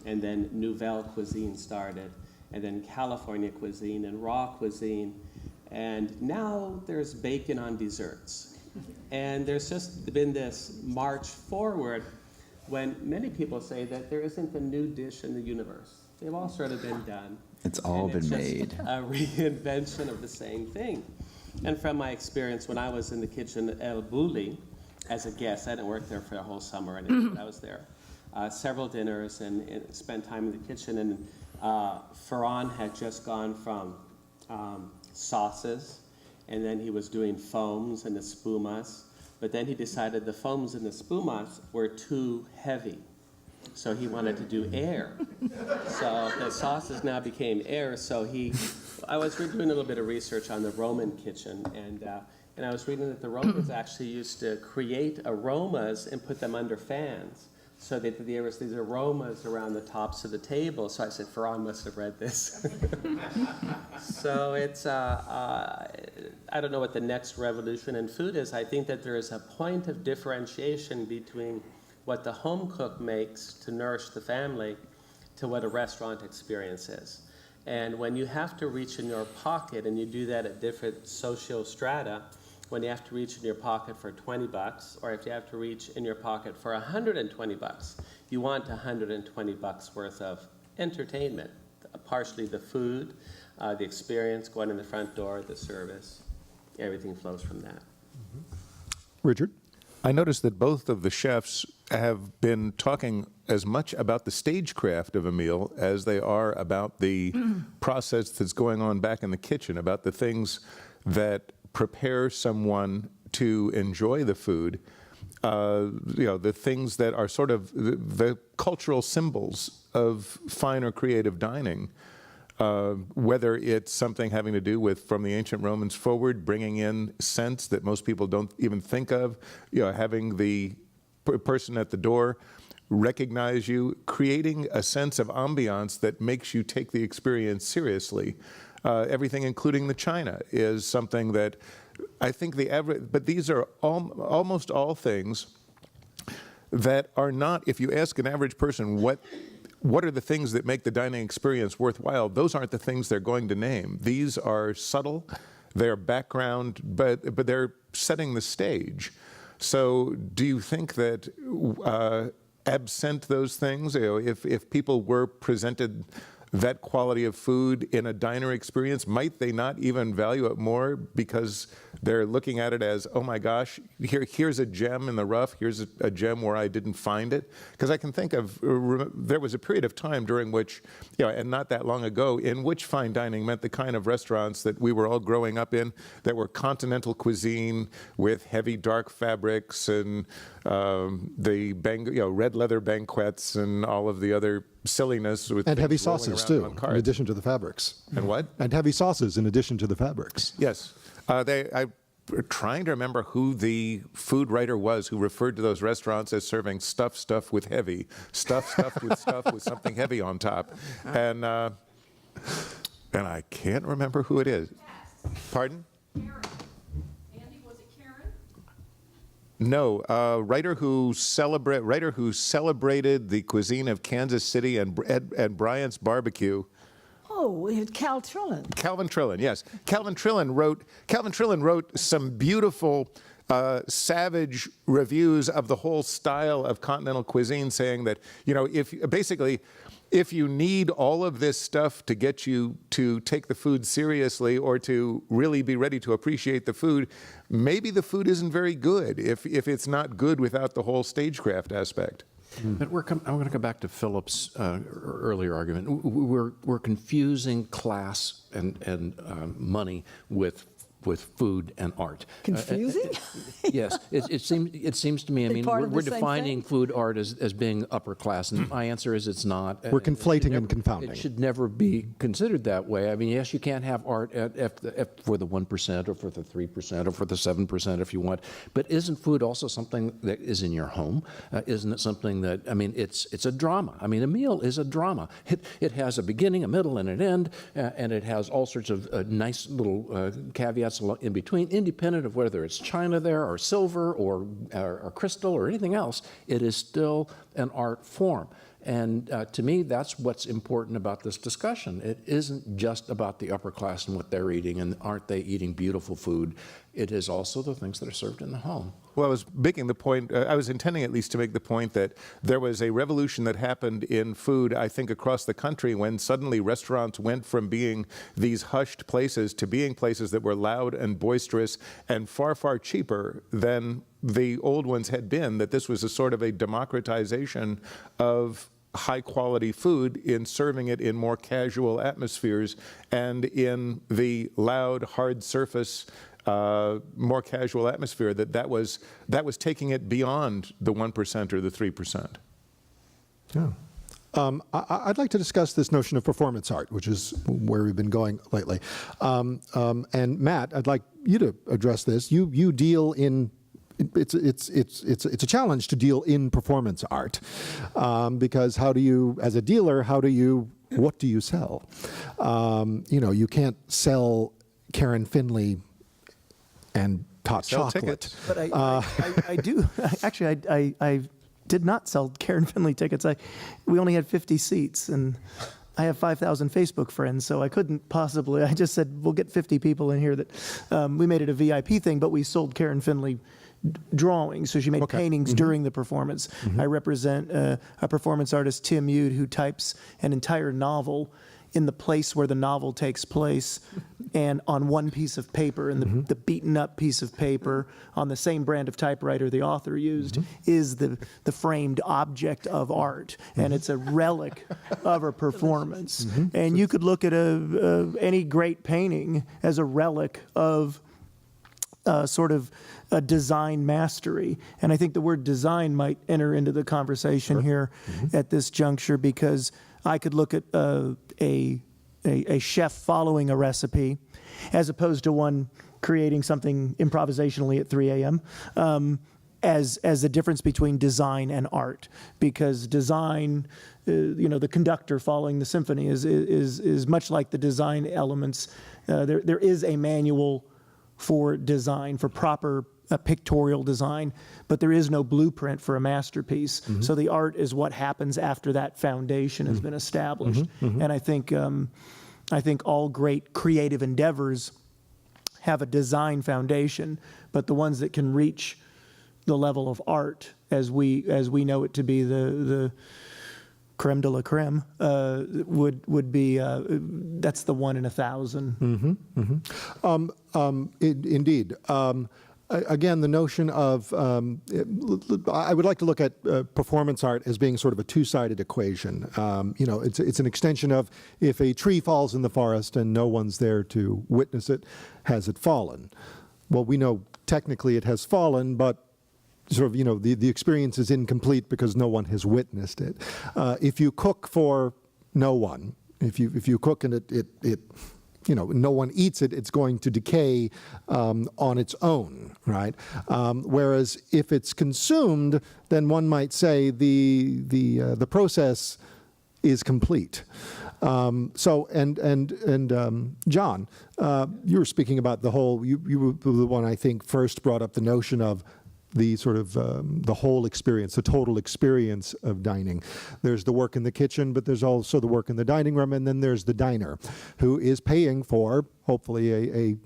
and then Nouvelle cuisine started, and then California cuisine and raw cuisine, and now there's bacon on desserts. And there's just been this march forward when many people say that there isn't a new dish in the universe. They've all sort of been done. It's all been made. A reinvention of the same thing. And from my experience when I was in the kitchen at El Bulli as a guest, I didn't work there for a whole summer or anything, but I was there. Several dinners and spent time in the kitchen. And Ferran had just gone from sauces, and then he was doing foams and espumas, but then he decided the foams and the espumas were too heavy. So he wanted to do air. So the sauces now became air. So I was doing a little bit of research on the Roman kitchen, and I was reading that the Romans actually used to create aromas and put them under fans, so that there was these aromas around the tops of the table. So I said, Ferran must have read this. So it's, I don't know what the next revolution in food is. I think that there is a point of differentiation between what the home cook makes to nourish the family to what a restaurant experience is. And when you have to reach in your pocket, and you do that at different social strata, when you have to reach in your pocket for $20, or if you have to reach in your pocket for $120, you want $120 worth of entertainment, partially the food, the experience, going in the front door, the service, everything flows from that. Richard? I noticed that both of the chefs have been talking as much about the stagecraft of a meal as they are about the process that's going on back in the kitchen, about the things that prepare someone to enjoy the food, the things that are sort of the cultural symbols of fine or creative dining. Whether it's something having to do with, from the ancient Romans forward, bringing in scents that most people don't even think of, having the person at the door recognize you, creating a sense of ambiance that makes you take the experience seriously. Everything, including the china, is something that I think but these are almost all things that are not, if you ask an average person what are the things that make the dining experience worthwhile, those aren't the things they're going to name. These are subtle, they're background, but they're setting the stage. So do you think that absent those things, if people were presented that quality of food in a diner experience, might they not even value it more because they're looking at it as, oh my gosh, here's a gem in the rough, here's a gem where I didn't find it? Because I can think of, there was a period of time during which, and not that long ago, in which fine dining meant the kind of restaurants that we were all growing up in, that were continental cuisine with heavy dark fabrics and the red leather banquettes and all of the other silliness with And heavy things rolling sauces, around too, on in cards. addition to the fabrics. And what? And heavy sauces in addition to the fabrics. Yes. I'm trying to remember who the food writer was who referred to those restaurants as serving stuff with heavy, stuffed with stuff with something heavy on top. And I can't remember who it is. Pardon? Andy, was it Karen? No, writer who celebrated the cuisine of Kansas City and Bryant's barbecue. Oh, Cal Trillin. Calvin Trillin, yes. Calvin Trillin wrote some beautiful, savage reviews of the whole style of continental cuisine, saying that, if basically, if you need all of this stuff to get you to take the food seriously or to really be ready to appreciate the food, maybe the food isn't very good if it's not good without the whole stagecraft aspect. But I'm going to go back to Philip's earlier argument. We're confusing class and money with food and art. Confusing? Yes, it seems to me. I They mean, part of we're the same defining thing? food art as being upper class, and my answer is it's not. We're conflating and It confounding. should never be considered that way. I mean, yes, you can't have art for the 1% or for the 3% or for the 7% if you want, but isn't food also something that is in your home? Isn't it something that, I mean, it's a drama. I mean, a meal is a drama. It has a beginning, a middle, and an end, and it has all sorts of nice little caveats in between, independent of whether it's china there or silver or crystal or anything else. It is still an art form. And to me, that's what's important about this discussion. It isn't just about the upper class and what they're eating and aren't they eating beautiful food. It is also the things that are served in the home. Well, I was making the point, I was intending at least to make the point that there was a revolution that happened in food, I think, across the country when suddenly restaurants went from being these hushed places to being places that were loud and boisterous and far, far cheaper than the old ones had been, that this was a sort of a democratization of high-quality food in serving it in more casual atmospheres and in the loud, hard surface, more casual atmosphere, that was taking it beyond the 1% or the 3%. Yeah. I'd like to discuss this notion of performance art, which is where we've been going lately. And Matt, I'd like you to address this. You deal in. It's a challenge to deal in performance art, because how do you, as a dealer, what do you sell? You can't sell Karen Finley and hot Sell chocolate. tickets. But I do. Actually, I did not sell Karen Finley tickets. We only had 50 seats, and I have 5,000 Facebook friends, so I couldn't possibly. I just said, we'll get 50 people in here. That we made it a VIP thing, but we sold Karen Finley drawings. So she made paintings during the performance. I represent a performance artist, Tim Yude, who types an entire novel in the place where the novel takes place and on one piece of paper, and the beaten up piece of paper on the same brand of typewriter the author used is the framed object of art, and it's a relic of a performance. And you could look at any great painting as a relic of sort of a design mastery. And I think the word design might enter into the conversation here at this juncture, because I could look at a chef following a recipe as opposed to one creating something improvisationally at 3 a.m. As the difference between design and art, because design, the conductor following the symphony is much like the design elements. There is a manual for design, for proper pictorial design, but there is no blueprint for a masterpiece. So the art is what happens after that foundation has been established. And I think all great creative endeavors have a design foundation, but the ones that can reach the level of art as we know it to be the creme de la creme would be that's the 1 in 1,000. Indeed. Again, the notion of, I would like to look at performance art as being sort of a two-sided equation. It's an extension of, if a tree falls in the forest and no one's there to witness it, has it fallen? Well, we know technically it has fallen, but sort of, the experience is incomplete because no one has witnessed it. If you cook for no one, if you cook and it no one eats it, it's going to decay on its own, right? Whereas if it's consumed, then one might say the process is complete. John, you were speaking about the whole. You were the one, I think, first brought up the notion of the sort of the whole experience, the total experience of dining. There's the work in the kitchen, but there's also the work in the dining room, and then there's the diner, who is paying for, hopefully,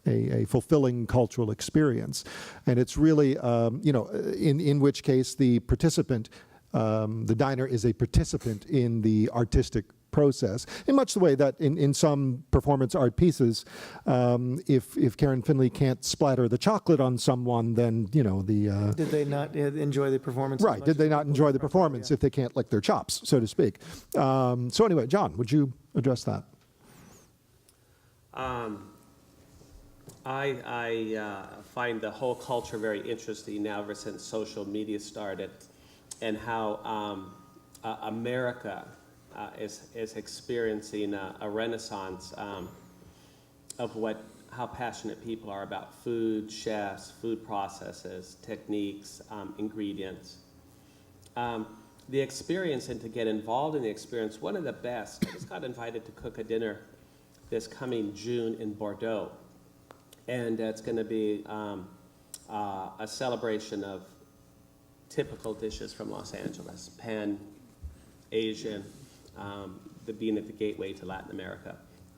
a fulfilling cultural experience. And it's really, in which case the participant The diner is a participant in the artistic process, in much the way that in some performance art pieces, if Karen Finley can't splatter the chocolate on someone, then, you know, the... Did they not enjoy the performance? as Right, much did they as not people enjoy the from- performance yeah. if they can't lick their chops, so to speak? So anyway, John, would you address that? I find the whole culture very interesting now ever since social media started, and how America is experiencing a renaissance of how passionate people are about food, chefs, food processes, techniques, ingredients. The experience, and to get involved in the experience, one of the best, I just got invited to cook a dinner this coming June in Bordeaux. And it's going to be a celebration of typical dishes from Los Angeles, Pan, Asian, being at the gateway to Latin America.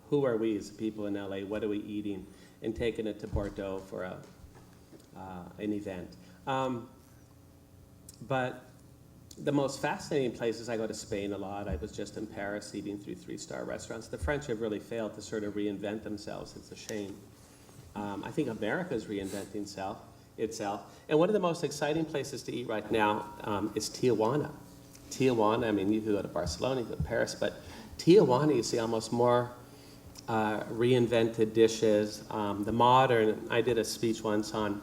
Who are we as people in LA? What are we eating? And taking it to Bordeaux for an event. But the most fascinating places, I go to Spain a lot. I was just in Paris eating through 3-star restaurants. The French have really failed to sort of reinvent themselves. It's a shame. I think America is reinventing itself. And one of the most exciting places to eat right now is Tijuana. Tijuana, I mean, you could go to Barcelona, you could go to Paris, but Tijuana, you see almost more reinvented dishes. The modern, I did a speech once on,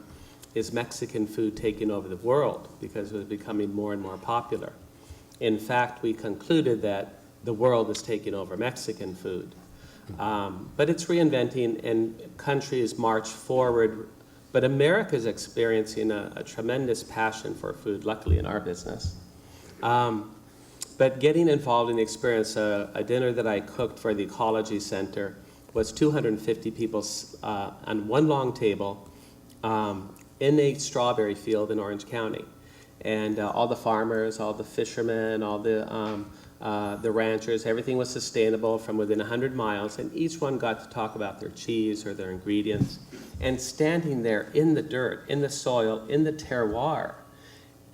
is Mexican food taking over the world because it was becoming more and more popular. In fact, we concluded that the world is taking over Mexican food. But it's reinventing, and countries march forward. But America is experiencing a tremendous passion for food, luckily in our business. But getting involved in the experience, a dinner that I cooked for the Ecology Center was 250 people on one long table in a strawberry field in Orange County. And all the farmers, all the fishermen, all the ranchers, everything was sustainable from within 100 miles, and each one got to talk about their cheese or their ingredients. And standing there in the dirt, in the soil, in the terroir,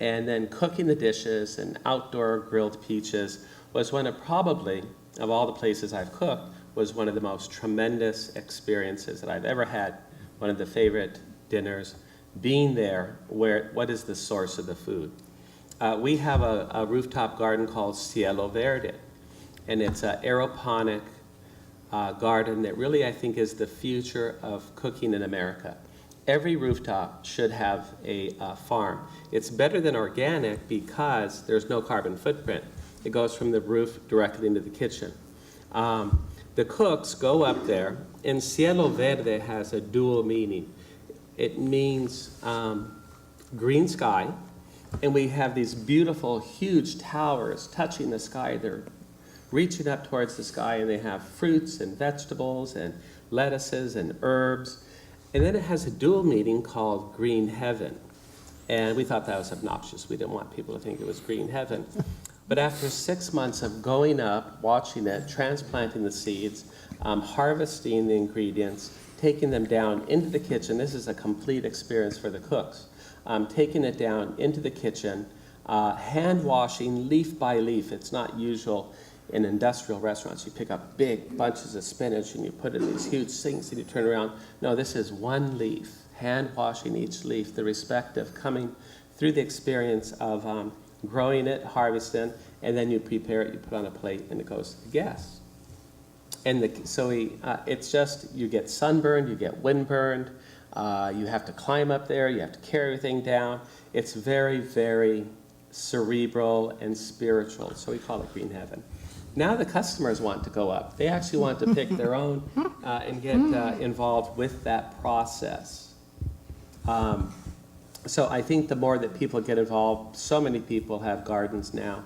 and then cooking the dishes and outdoor grilled peaches was one of probably, of all the places I've cooked, was one of the most tremendous experiences that I've ever had. One of the favorite dinners, being there where, what is the source of the food? We have a rooftop garden called Cielo Verde, and it's an aeroponic garden that really, I think, is the future of cooking in America. Every rooftop should have a farm. It's better than organic because there's no carbon footprint. It goes from the roof directly into the kitchen. The cooks go up there, and Cielo Verde has a dual meaning. It means green sky, and we have these beautiful, huge towers touching the sky. They're reaching up towards the sky, and they have fruits and vegetables and lettuces and herbs. And then it has a dual meaning called green heaven. And we thought that was obnoxious. We didn't want people to think it was green heaven. But after 6 months of going up, watching it, transplanting the seeds, harvesting the ingredients, taking them down into the kitchen, this is a complete experience for the cooks, taking it down into the kitchen, hand washing leaf by leaf. It's not usual in industrial restaurants. You pick up big bunches of spinach and you put it in these huge sinks and you turn around. No, this is one leaf, hand washing each leaf, the respect of coming through the experience of growing it, harvesting, and then you prepare it, you put on a plate, and it goes to the guests. And it's just, you get sunburned, you get windburned, you have to climb up there, you have to carry everything down. It's very, very cerebral and spiritual, so we call it green heaven. Now the customers want to go up. They actually want to pick their own and get involved with that process. So I think the more that people get involved, so many people have gardens now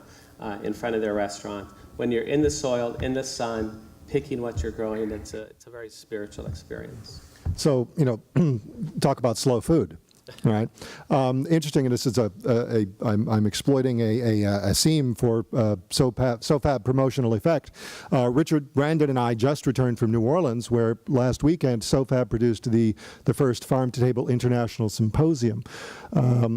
in front of their restaurant. When you're in the soil, in the sun, picking what you're growing, it's a very spiritual experience. So, you know, talk about slow food, right? Interesting, and this is I'm exploiting a seam for SoFab promotional effect. Richard, Brandon, and I just returned from New Orleans, where last weekend SoFab produced the first Farm to Table International Symposium,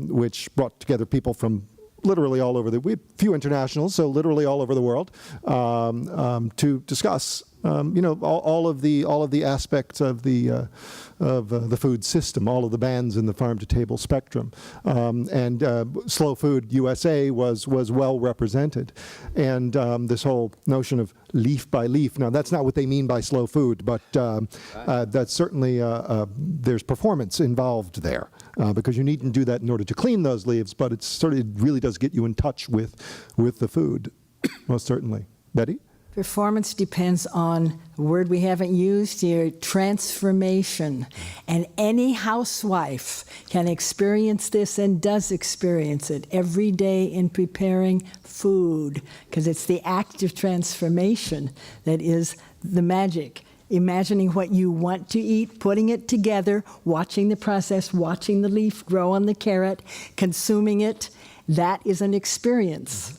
which brought together people from literally all over we have few internationals, so literally all over the world, to discuss all of the aspects of the food system, all of the bands in the farm to table spectrum, and Slow Food USA was well represented, and this whole notion of leaf by leaf. Now that's not what they mean by slow food, but that's certainly there's performance involved there, because you needn't do that in order to clean those leaves, but it really does get you in touch with the food, most certainly. Betty? Performance depends on a word we haven't used here, transformation. And any housewife can experience this and does experience it every day in preparing food, because it's the act of transformation that is the magic. Imagining what you want to eat, putting it together, watching the process, watching the leaf grow on the carrot, consuming it, that is an experience.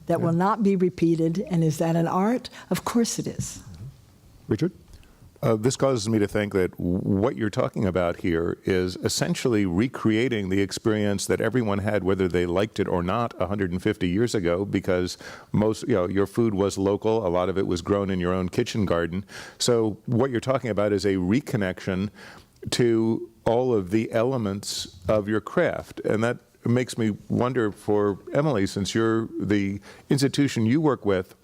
That will not be repeated. And is that an art? Of course it is. Richard? This causes me to think that what you're talking about here is essentially recreating the experience that everyone had, whether they liked it or not, 150 years ago, because your food was local. A lot of it was grown in your own kitchen garden. So what you're talking about is a reconnection to all of the elements of your craft. And that makes me wonder for Emily, since the institution you work with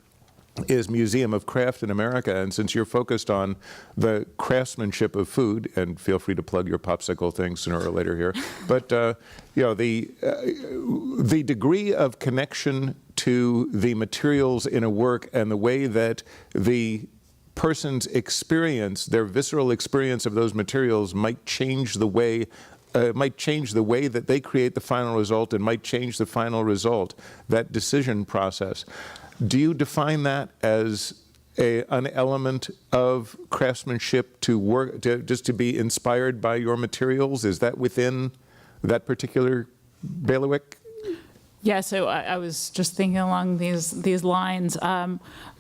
is Museum of Craft in America, and since you're focused on the craftsmanship of food, and feel free to plug your popsicle thing sooner or later here, but the degree of connection to the materials in a work and the way that the person's experience, their visceral experience of those materials might change the way that they create the final result, and might change the final result, that decision process. Do you define that as an element of craftsmanship just to be inspired by your materials? Is that within that particular bailiwick? Yeah, so I was just thinking along these lines.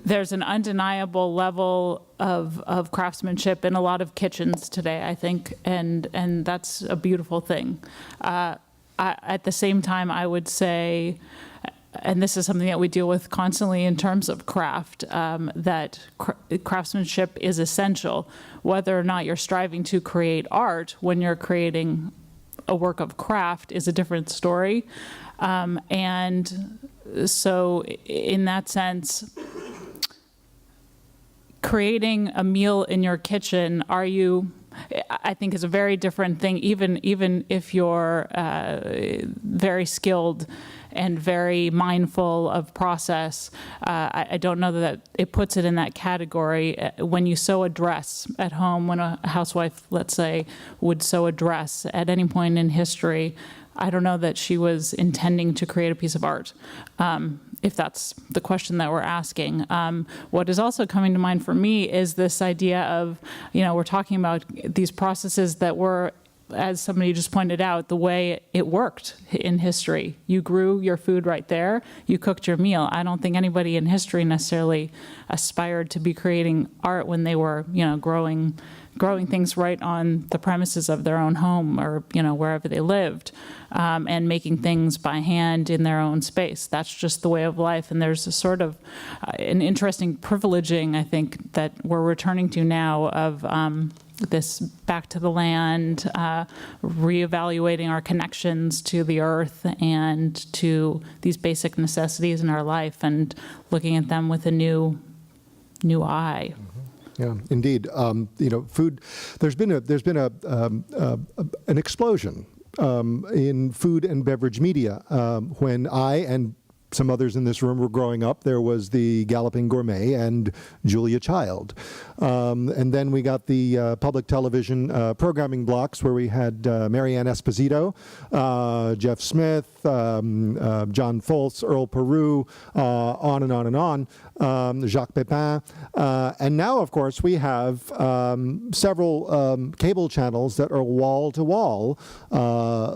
There's an undeniable level of craftsmanship in a lot of kitchens today, I think, and that's a beautiful thing. At the same time, I would say, and this is something that we deal with constantly in terms of craft, that craftsmanship is essential. Whether or not you're striving to create art when you're creating a work of craft is a different story. And so in that sense, creating a meal in your kitchen, I think is a very different thing, even if you're very skilled and very mindful of process. I don't know that it puts it in that category. When you sew a dress at home, when a housewife, let's say, would sew a dress at any point in history, I don't know that she was intending to create a piece of art, if that's the question that we're asking. What is also coming to mind for me is this idea of, we're talking about these processes that were, as somebody just pointed out, the way it worked in history. You grew your food right there, you cooked your meal. I don't think anybody in history necessarily aspired to be creating art when they were, growing things right on the premises of their own home, or wherever they lived, and making things by hand in their own space. That's just the way of life. And there's a sort of an interesting privileging, I think, that we're returning to now of this back to the land, reevaluating our connections to the earth and to these basic necessities in our life, and looking at them with a new eye. Yeah, indeed. Food. There's been an explosion in food and beverage media. When I and some others in this room were growing up, there was the Galloping Gourmet and Julia Child. And then we got the public television programming blocks where we had Marianne Esposito, Jeff Smith, John Foltz, Earl Peru, on and on and on, Jacques Pepin. And now, of course, we have several cable channels that are wall-to-wall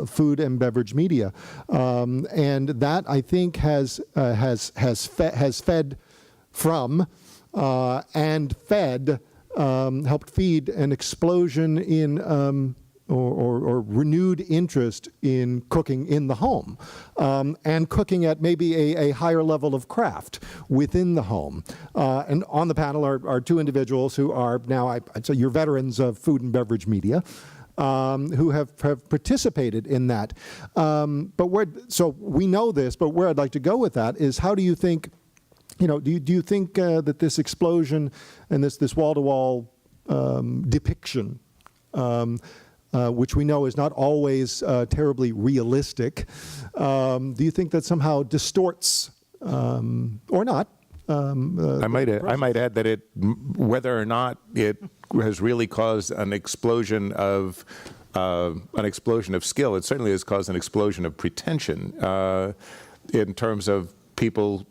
food and beverage media. And that, I think, has fed from and fed, helped feed an explosion or renewed interest in cooking in the home, and cooking at maybe a higher level of craft within the home. And on the panel are two individuals who are now, I'd say, you're veterans of food and beverage media, who have participated in that. So we know this, but where I'd like to go with that is, how do you think, do you think that this explosion and this wall-to-wall depiction, which we know is not always terribly realistic, do you think that somehow distorts, or not? I might add that whether or not it has really caused an explosion of skill, it certainly has caused an explosion of pretension in terms of people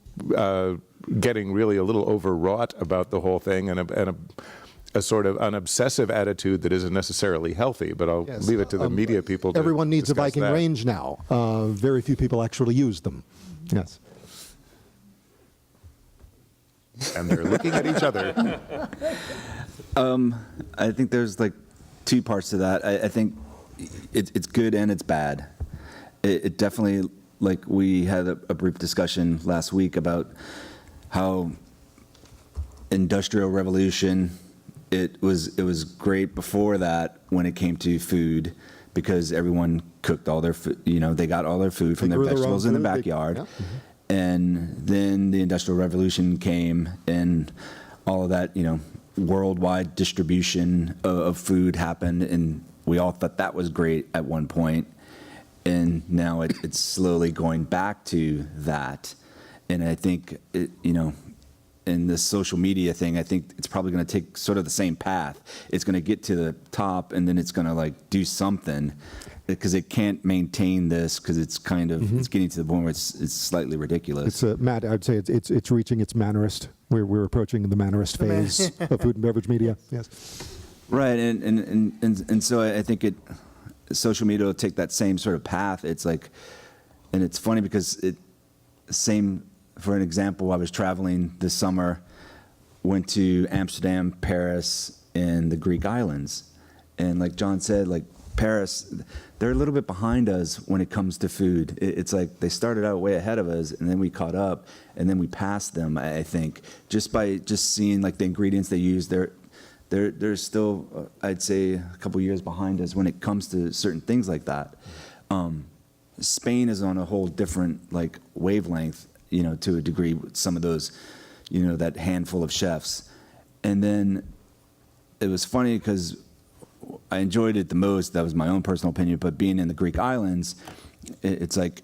getting really a little overwrought about the whole thing, and a sort of an obsessive attitude that isn't necessarily healthy. But I'll leave it to the media people to Everyone needs a discuss Viking that. range now. Very few people actually use them. Yes. And they're looking at each other. I think there's like two parts to that. I think it's good and it's bad. It definitely, like we had a brief discussion last week about how Industrial Revolution, it was great before that when it came to food, because everyone cooked all their food, they got all their food from their grew their own vegetables in the food, backyard. yeah. And then the Industrial Revolution came, and all of that, worldwide distribution of food happened, and we all thought that was great at one point. And now it's slowly going back to that. And I think, in this social media thing, I think it's probably going to take sort of the same path. It's going to get to the top, and then it's going to do something, because it can't maintain this, because it's kind of it's getting to the point where it's slightly ridiculous. It's I'd say it's reaching its Mannerist. We're approaching the Mannerist phase of food and beverage media. Yes. Right, and so I think social media will take that same sort of path. It's like, and it's funny because for an example, I was traveling this summer, went to Amsterdam, Paris, and the Greek islands, and like John said, like Paris, they're a little bit behind us when it comes to food. It's like they started out way ahead of us, and then we caught up, and then we passed them. I think just by seeing like the ingredients they use, they're still, I'd say, a couple years behind us when it comes to certain things like that. Spain is on a whole different like wavelength, to a degree, with some of those, that handful of chefs. And then it was funny because I enjoyed it the most. That was my own personal opinion. But being in the Greek islands, it's like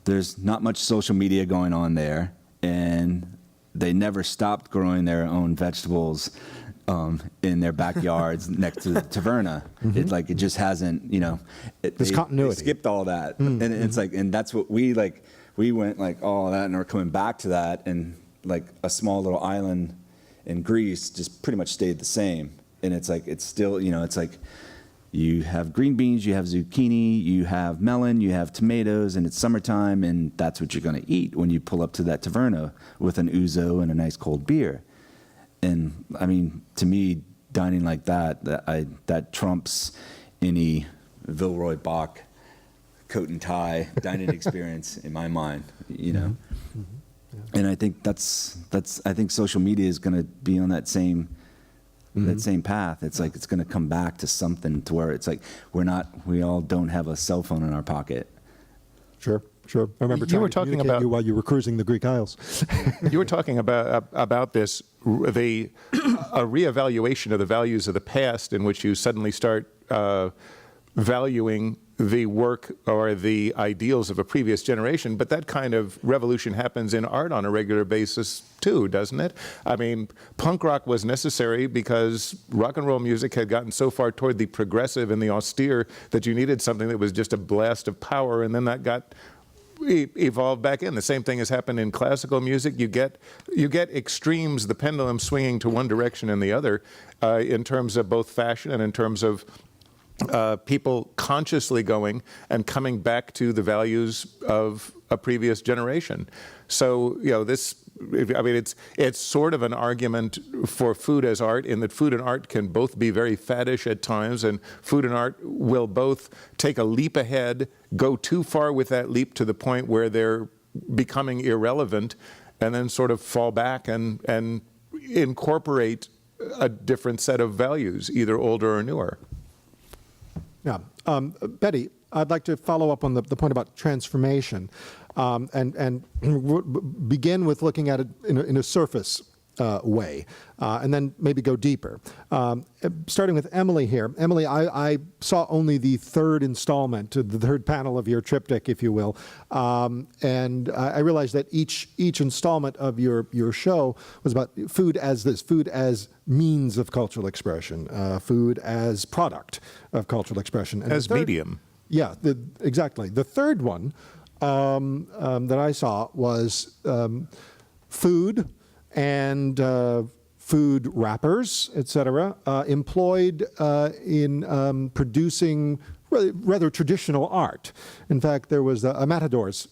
there's not much social media going on there, and they never stopped growing their own vegetables in their backyards next to the taverna. It just hasn't, There's continuity. They skipped all that, and it's like, and that's what we like. We went like all that, and we're coming back to that, and like a small little island in Greece just pretty much stayed the same. And it's like, it's still, it's like you have green beans, you have zucchini, you have melon, you have tomatoes, and it's summertime, and that's what you're going to eat when you pull up to that taverna with an ouzo and a nice cold beer. And I mean, to me, dining like that trumps any Villeroy Bach coat and tie dining experience in my mind, And I think I think social media is going to be on that same path. It's like it's going to come back to something to where it's like we all don't have a cell phone in our pocket. Sure. I remember You were trying to talking communicate about- you while you were cruising the Greek Isles. You were talking about this, a reevaluation of the values of the past, in which you suddenly start valuing the work or the ideals of a previous generation. But that kind of revolution happens in art on a regular basis too, doesn't it? I mean, punk rock was necessary because rock and roll music had gotten so far toward the progressive and the austere that you needed something that was just a blast of power, and then that got evolved back in. The same thing has happened in classical music. You get extremes, the pendulum swinging to one direction and the other, in terms of both fashion and in terms of people consciously going and coming back to the values of a previous generation. So, it's sort of an argument for food as art, in that food and art can both be very faddish at times, and food and art will both take a leap ahead, go too far with that leap to the point where they're becoming irrelevant, and then sort of fall back and incorporate a different set of values, either older or newer. Yeah. Betty, I'd like to follow up on the point about transformation, and begin with looking at it in a surface way, and then maybe go deeper. Starting with Emily here. Emily, I saw only the third installment, the third panel of your triptych, if you will, and I realized that each installment of your show was about food as means of cultural expression, food as product of cultural expression. And as medium. Yeah, exactly. The third one that I saw was food and food wrappers, etc., employed in producing rather traditional art. In fact, there was a matador's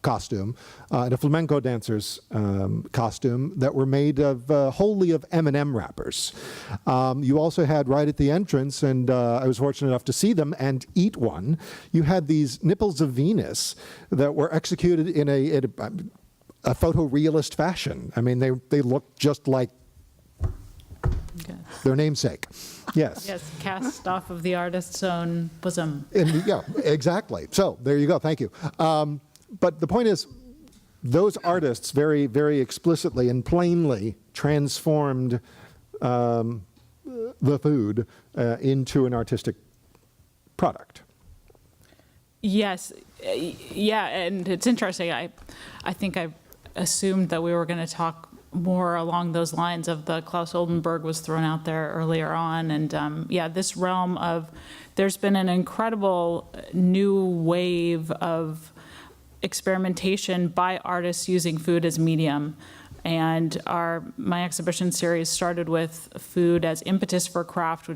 costume and a flamenco dancer's costume that were made of wholly of M&M wrappers. You also had right at the entrance, and I was fortunate enough to see them and eat one, you had these nipples of Venus that were executed in a photorealist fashion. I mean, they looked just like their namesake. Yes. Yes, cast off of the artist's own bosom. And, yeah, exactly. So there you go. Thank you. But the point is, those artists very, very explicitly and plainly transformed the food into an artistic product. Yes, yeah, and it's interesting. I think I assumed that we were going to talk more along those lines of the Klaus Oldenburg was thrown out there earlier on. And yeah, this realm of, there's been an incredible new wave of experimentation by artists using food as medium. And my exhibition series started with food as impetus for craft,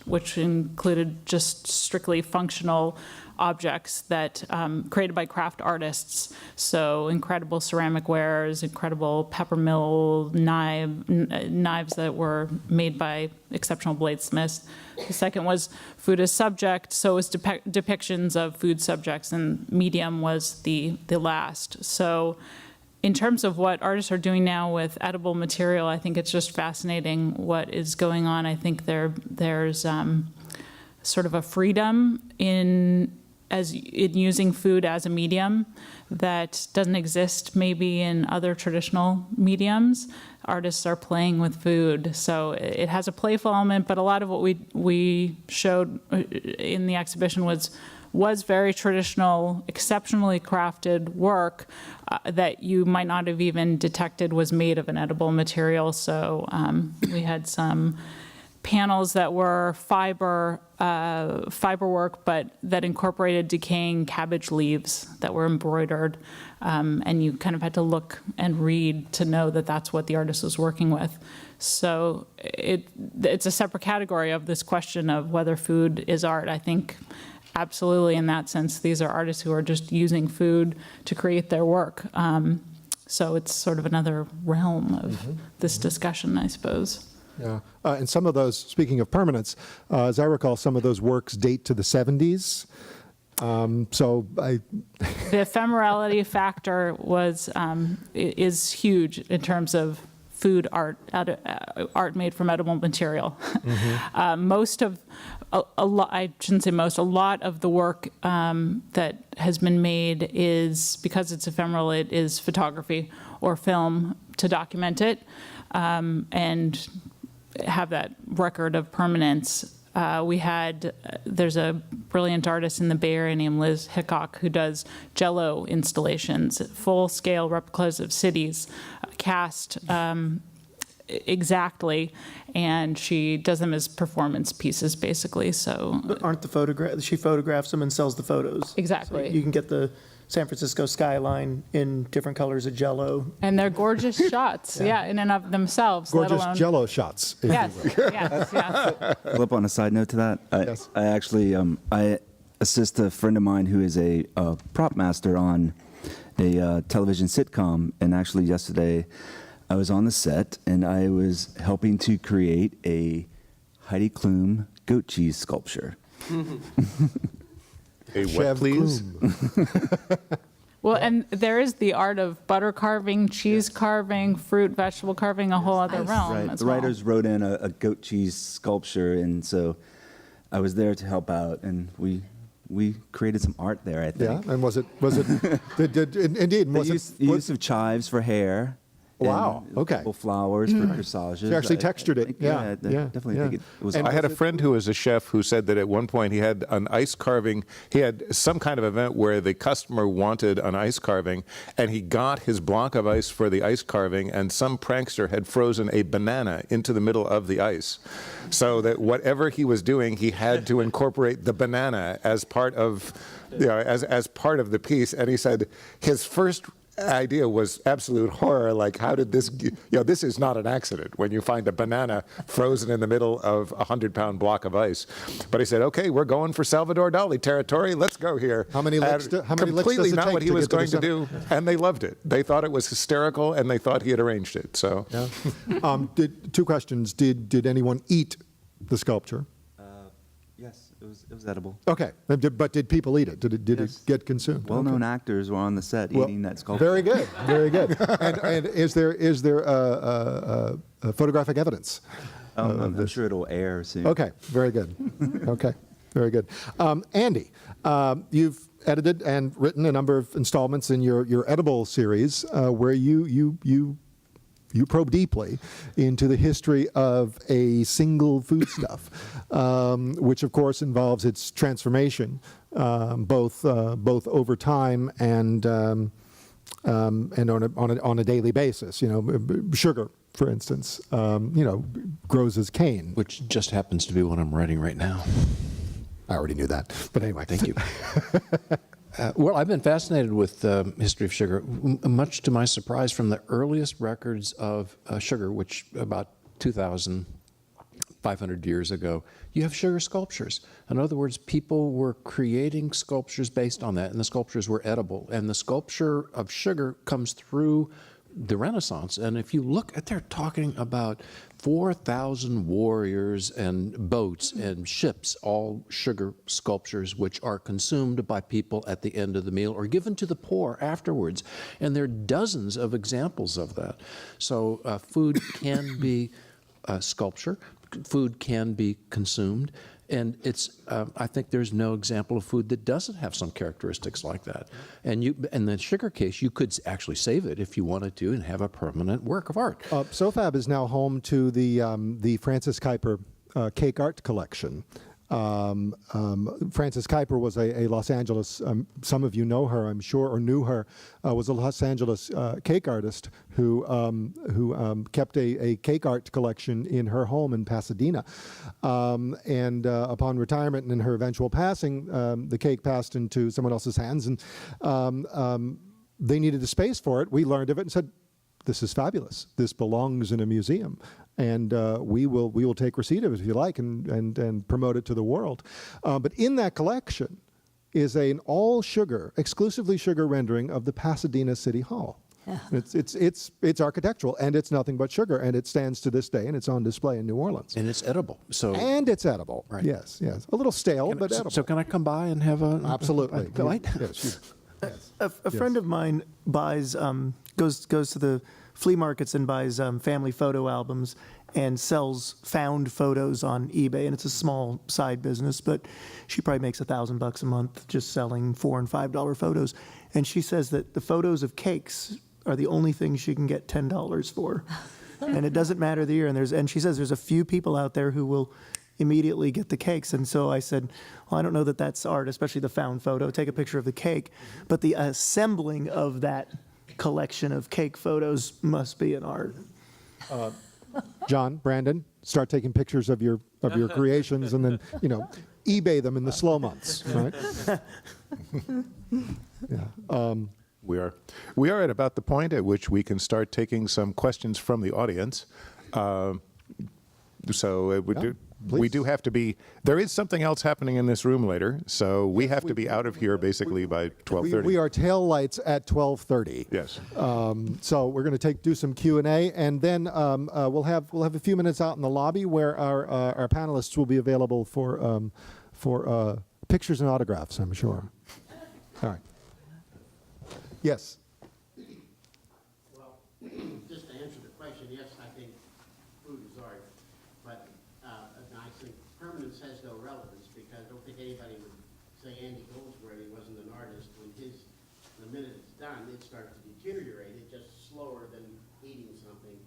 which included just strictly functional objects that created by craft artists. So incredible ceramic wares, incredible pepper mill knives that were made by exceptional bladesmiths. The second was food as subject, so it was depictions of food subjects, and medium was the last. So in terms of what artists are doing now with edible material, I think it's just fascinating what is going on. I think there's sort of a freedom in using food as a medium that doesn't exist maybe in other traditional mediums. Artists are playing with food, so it has a playful element, but a lot of what we showed in the exhibition was very traditional, exceptionally crafted work that you might not have even detected was made of an edible material. So we had some panels that were fiber work, but that incorporated decaying cabbage leaves that were embroidered, and you kind of had to look and read to know that that's what the artist was working with. So it's a separate category of this question of whether food is art. I think absolutely, in that sense, these are artists who are just using food to create their work. So it's sort of another realm of this discussion, I suppose. Yeah, and some of those, speaking of permanence, as I recall, some of those works date to the 70s. The ephemerality factor is huge in terms of food art, art made from edible material. A lot of the work that has been made is, because it's ephemeral, it is photography or film to document it and have that record of permanence. There's a brilliant artist in the Bay Area named Liz Hickok who does Jell-O installations, full-scale replicas of cities, cast exactly, and she does them as performance pieces, basically, so. But aren't the photographs, she photographs them and sells the photos. Exactly. So you can get the San Francisco skyline in different colors of Jello. And they're gorgeous shots, yeah, in and of themselves, let Gorgeous alone. Jello shots. if you Yes, will. yes, yes. Flip on a side note to that. Yes. I actually I assist a friend of mine who is a prop master on a television sitcom, and actually yesterday I was on the set and I was helping to create a Heidi Klum goat cheese sculpture. A what, Chev please? Klum. Well, and there is the art of butter carving, cheese carving, fruit, vegetable carving, a whole other realm Right. as The well. writers wrote in a goat cheese sculpture, and so I was there to help out, and we created some art there, I think. Yeah, and was it, indeed, The was use of chives for hair. Wow, and okay. couple flowers for corsages. You actually I textured it. think- Yeah, I yeah, definitely yeah. think it was. And I had a friend who was a chef who said that at one point he had an ice carving. He had some kind of event where the customer wanted an ice carving, and he got his block of ice for the ice carving, and some prankster had frozen a banana into the middle of the ice, so that whatever he was doing, he had to incorporate the banana as part of, as part of the piece. And he said his first idea was absolute horror. Like, how did this, this is not an accident when you find a banana frozen in the middle of a 100-pound block of ice. But he said, okay, we're going for Salvador Dali territory. Let's go here. How many licks And do- how many licks completely does it not take what he to was get to the going to do. And they loved it. They thought it was hysterical, and they thought he had arranged it. So Yeah. Two questions. Did anyone eat the sculpture? Yes, it was edible. Okay, but did people eat it? Did it Yes. get consumed? Well-known actors were on the set Well, eating that sculpture. Very good, very good. And is there a photographic evidence? I'm sure it'll air soon. Okay, very good. Okay, very good. Andy, you've edited and written a number of installments in your edible series where you probe deeply into the history of a single foodstuff, which of course involves its transformation, both over time and on a daily basis. Sugar, for instance, grows as cane. Which just happens to be what I'm writing right now. I already knew that, but anyway. Thank you. Well, I've been fascinated with the history of sugar, much to my surprise, from the earliest records of sugar, which about 2,500 years ago, you have sugar sculptures. In other words, people were creating sculptures based on that, and the sculptures were edible. And the sculpture of sugar comes through the Renaissance. And if you look at, they're talking about 4,000 warriors and boats and ships, all sugar sculptures, which are consumed by people at the end of the meal or given to the poor afterwards. And there are dozens of examples of that. So food can be sculpture, food can be consumed. And it's, I think there's no example of food that doesn't have some characteristics like that. And in the sugar case, you could actually save it if you wanted to and have a permanent work of art. SoFab is now home to the Francis Kuiper cake art collection. Frances Kuiper was a Los Angeles, some of you know her, I'm sure, or knew her, was a Los Angeles cake artist who kept a cake art collection in her home in Pasadena. And upon retirement and in her eventual passing, the cake passed into someone else's hands, and they needed a space for it. We learned of it and said, this is fabulous. This belongs in a museum, and we will take receipt of it if you like and promote it to the world. But in that collection is an all sugar, exclusively sugar rendering of the Pasadena City Hall. Yeah. It's architectural, and it's nothing but sugar, and it stands to this day, and it's on display in New Orleans. And it's edible. So, And it's edible. Right. Yes, yes. A little stale, but edible. so can I come by and have a Absolutely. a bite? Yes, A friend of mine buys, goes to the flea markets and buys family photo albums and sells found photos on eBay. And it's a small side business, but she probably makes $1,000 a month just selling $4 and $5 photos. And she says that the photos of cakes are the only thing she can get $10 for. And it doesn't matter the year. And she says there's a few people out there who will immediately get the cakes. And so I said, well, I don't know that that's art, especially the found photo. Take a picture of the cake. But the assembling of that collection of cake photos must be an art. John, Brandon, start taking pictures of your creations and then, eBay them in the slow months, right? Yeah. We are at about the point at which we can start taking some questions from the audience. So it would Yeah, we please. do have to be. There is something else happening in this room later, so we have to be out of here basically by 12:30. We are tail lights at 12:30. Yes. So we're going to do some Q&A, and then we'll have a few minutes out in the lobby where our panelists will be available for pictures and autographs, I'm sure. All right. Yes. Well, just to answer the question, yes, I think food is art, but I think permanence has no relevance because I don't think anybody would say Andy Goldsworthy wasn't an artist when the minute it's done, it starts to deteriorate. It's just slower than eating something.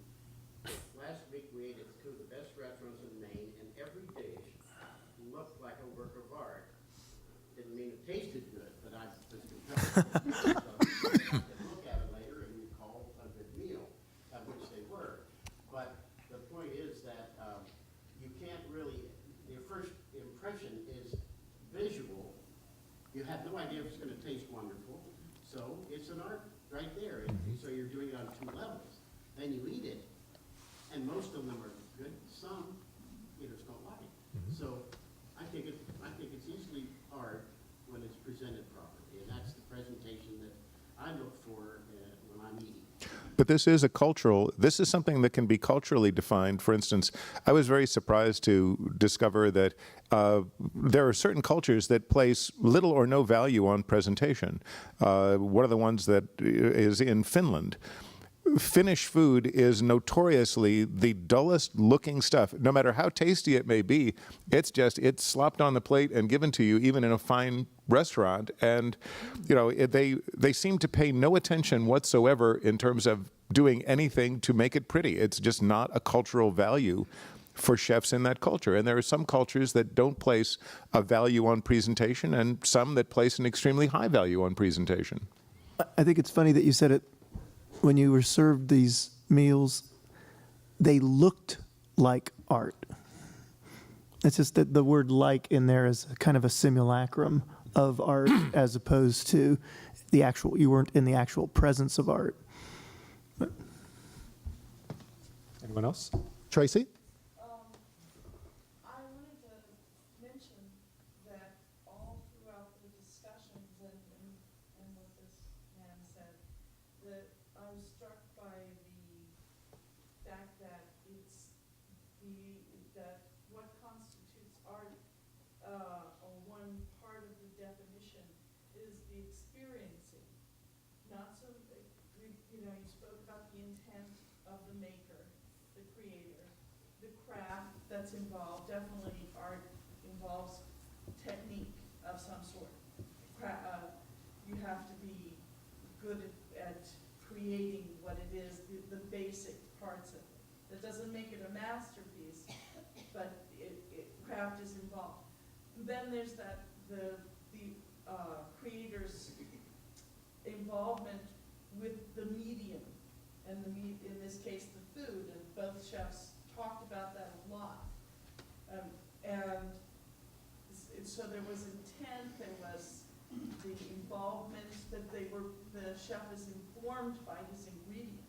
Last week we ate at two of the best restaurants in Maine, and every dish looked like a work of art. Didn't mean it tasted good, but I was compelled. So I could look at it later and recall a good meal, which they were. But the point is that you can't really, your first impression is visual. You have no idea if it's going to taste wonderful. So it's an art right there. And so you're doing it on two levels. Then you eat it, and most of them are good. Some eaters don't like it. So I think it's easily art when it's presented properly, and that's the presentation that I look for when I'm eating. But this is something that can be culturally defined. For instance, I was very surprised to discover that there are certain cultures that place little or no value on presentation. One of the ones that is in Finland. Finnish food is notoriously the dullest looking stuff. No matter how tasty it may be, it's slopped on the plate and given to you, even in a fine restaurant. And they seem to pay no attention whatsoever in terms of doing anything to make it pretty. It's just not a cultural value for chefs in that culture. And there are some cultures that don't place a value on presentation, and some that place an extremely high value on presentation. I think it's funny that you said it. When you were served these meals, they looked like art. It's just that the word "like" in there is kind of a simulacrum of art as opposed to the actual, you weren't in the actual presence of art. But Anyone else? Tracy? I wanted to mention that all throughout the discussions and what this man said, that I was struck by the fact that that what constitutes art, or one part of the definition is the experiencing. Not so, you spoke about the intent of the maker, the creator, the craft that's involved. Definitely art involves technique of some sort. You have to be good at creating what it is, the basic parts of it. That doesn't make it a masterpiece, but craft is involved. Then there's the creator's involvement with the medium, and in this case the food, and both chefs talked about that a lot. And so there was intent, there was the involvement that the chef is informed by his ingredients.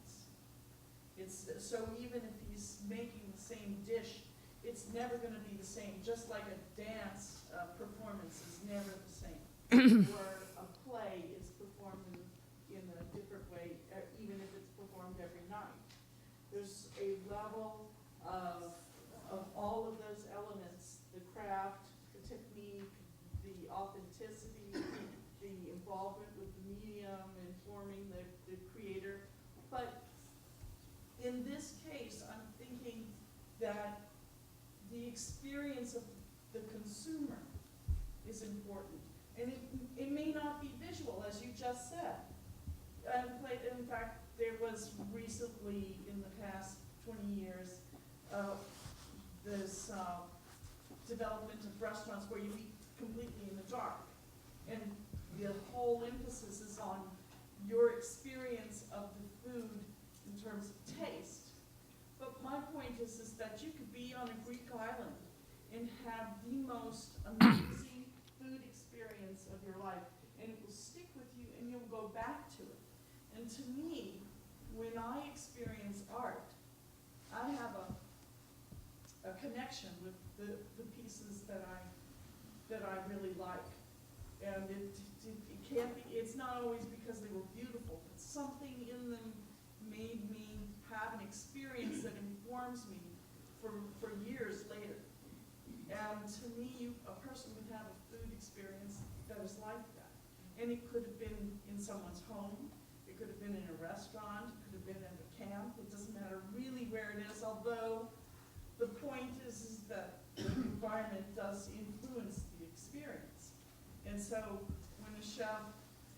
So even if he's making the same dish, it's never going to be the same, just like a dance performance is never the same. Or a play is performed in a different way, even if it's performed every night. There's a level of all of those elements, the craft, the technique, the authenticity, the involvement with the medium, informing the creator. But in this case, I'm thinking that the experience of the consumer is important. And it may not be visual, as you just said. In fact, there was recently, in the past 20 years, this development of restaurants where you eat completely in the dark. And the whole emphasis is on your experience of the food in terms of taste. But my point is that you could be on a Greek island and have the most amazing food experience of your life, and it will stick with you and you'll go back to it. And to me, when I experience art, I have a connection with the pieces that I really like. And it can't be, it's not always because they were beautiful, but something in them made me have an experience that informs me for years later. And to me, a person would have a food experience that is like that. And it could have been in someone's home, it could have been in a restaurant, it could have been at a camp, it doesn't matter really where it is, although the point is that the environment does influence the experience. And so when a chef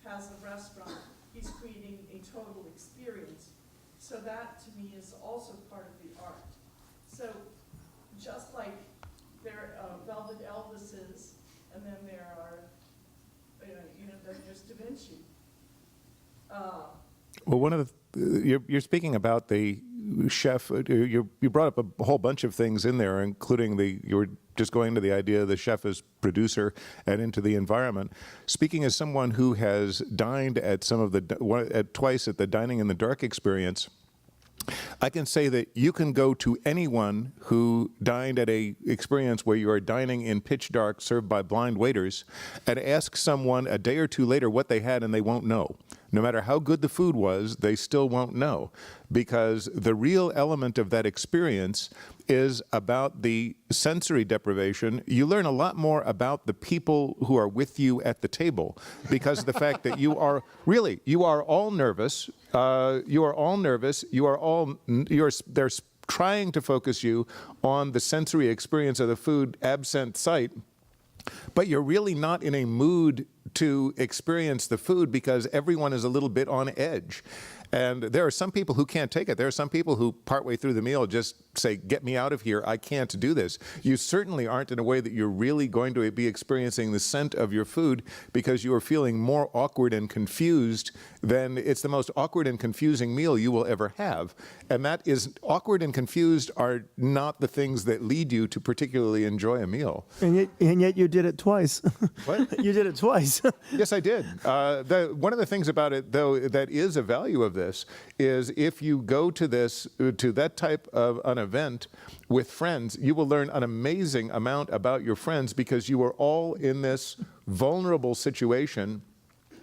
has a restaurant, he's creating a total experience. So that to me is also part of the art. So just like there are Velvet Elvises, and then there are, there's Da Vinci. Well, one of the, you're speaking about the chef, you brought up a whole bunch of things in there, including you were just going to the idea of the chef as producer and into the environment. Speaking as someone who has dined at twice at the Dining in the Dark experience, I can say that you can go to anyone who dined at a experience where you are dining in pitch dark served by blind waiters and ask someone a day or two later what they had and they won't know. No matter how good the food was, they still won't know, because the real element of that experience is about the sensory deprivation. You learn a lot more about the people who are with you at the table, because the fact that you are all nervous. They're trying to focus you on the sensory experience of the food absent sight, but you're really not in a mood to experience the food because everyone is a little bit on edge. And there are some people who can't take it. There are some people who partway through the meal just say, get me out of here, I can't do this. You certainly aren't in a way that you're really going to be experiencing the scent of your food, because you are feeling more awkward and confused than it's the most awkward and confusing meal you will ever have. And that is, awkward and confused are not the things that lead you to particularly enjoy a meal. And yet you did it twice. What? You did it twice. Yes, I did. One of the things about it, though, that is a value of this is if you go to that type of an event with friends, you will learn an amazing amount about your friends, because you are all in this vulnerable situation.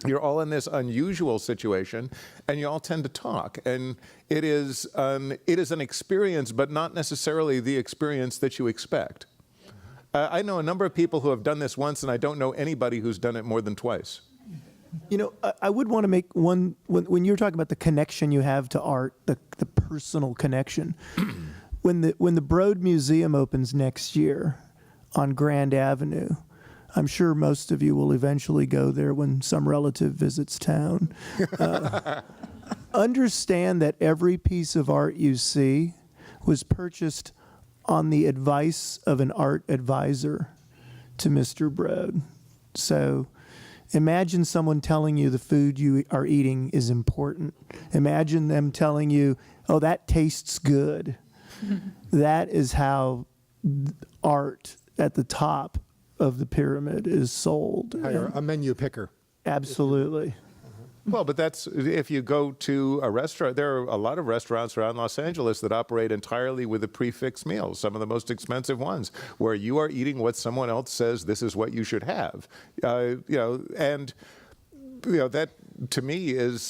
You're all in this unusual situation, and you all tend to talk. And it is an experience, but not necessarily the experience that you expect. I know a number of people who have done this once, and I don't know anybody who's done it more than twice. You know, I would want to make one, when you're talking about the connection you have to art, the personal connection, when the Broad Museum opens next year on Grand Avenue, I'm sure most of you will eventually go there when some relative visits town. Understand that every piece of art you see was purchased on the advice of an art advisor to Mr. Broad. So imagine someone telling you the food you are eating is important. Imagine them telling you, oh, that tastes good. That is how art at the top of the pyramid is sold. Hire a menu picker. Absolutely. Well, but that's, if you go to a restaurant, there are a lot of restaurants around Los Angeles that operate entirely with a prefix meal, some of the most expensive ones, where you are eating what someone else says this is what you should have. That to me is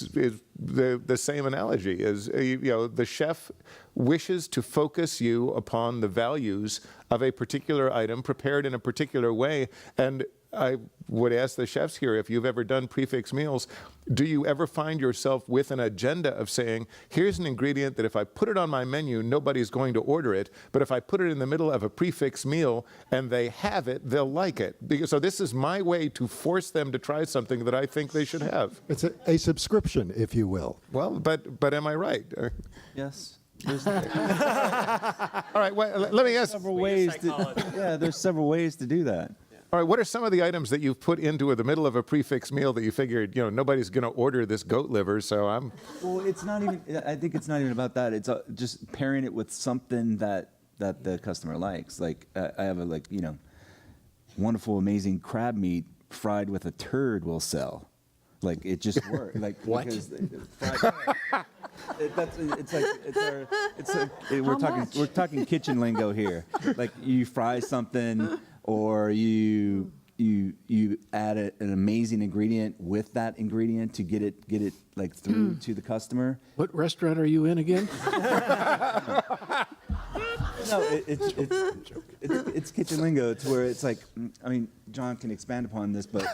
the same analogy. Is the chef wishes to focus you upon the values of a particular item prepared in a particular way. And I would ask the chefs here, if you've ever done prefix meals, do you ever find yourself with an agenda of saying, here's an ingredient that if I put it on my menu, nobody's going to order it, but if I put it in the middle of a prefix meal and they have it, they'll like it. So this is my way to force them to try something that I think they should have. It's a subscription, if you will. Well, but am I right? Yes. All right, well, let me ask. Several ways there's several ways to do that. All right, what are some of the items that you've put into the middle of a prefix meal that you figured, nobody's going to order this goat liver, so I'm... Well, it's not even. I think it's not even about that. It's just pairing it with something that the customer likes. Like I have a wonderful, amazing crab meat fried with a turd will sell. Like it just works. Like What? Because we're talking kitchen lingo here. Like you fry something, or you add an amazing ingredient with that ingredient to get it like through to the customer. What restaurant are you in again? No, it's kitchen lingo. It's where it's like, I mean, John can expand upon this, but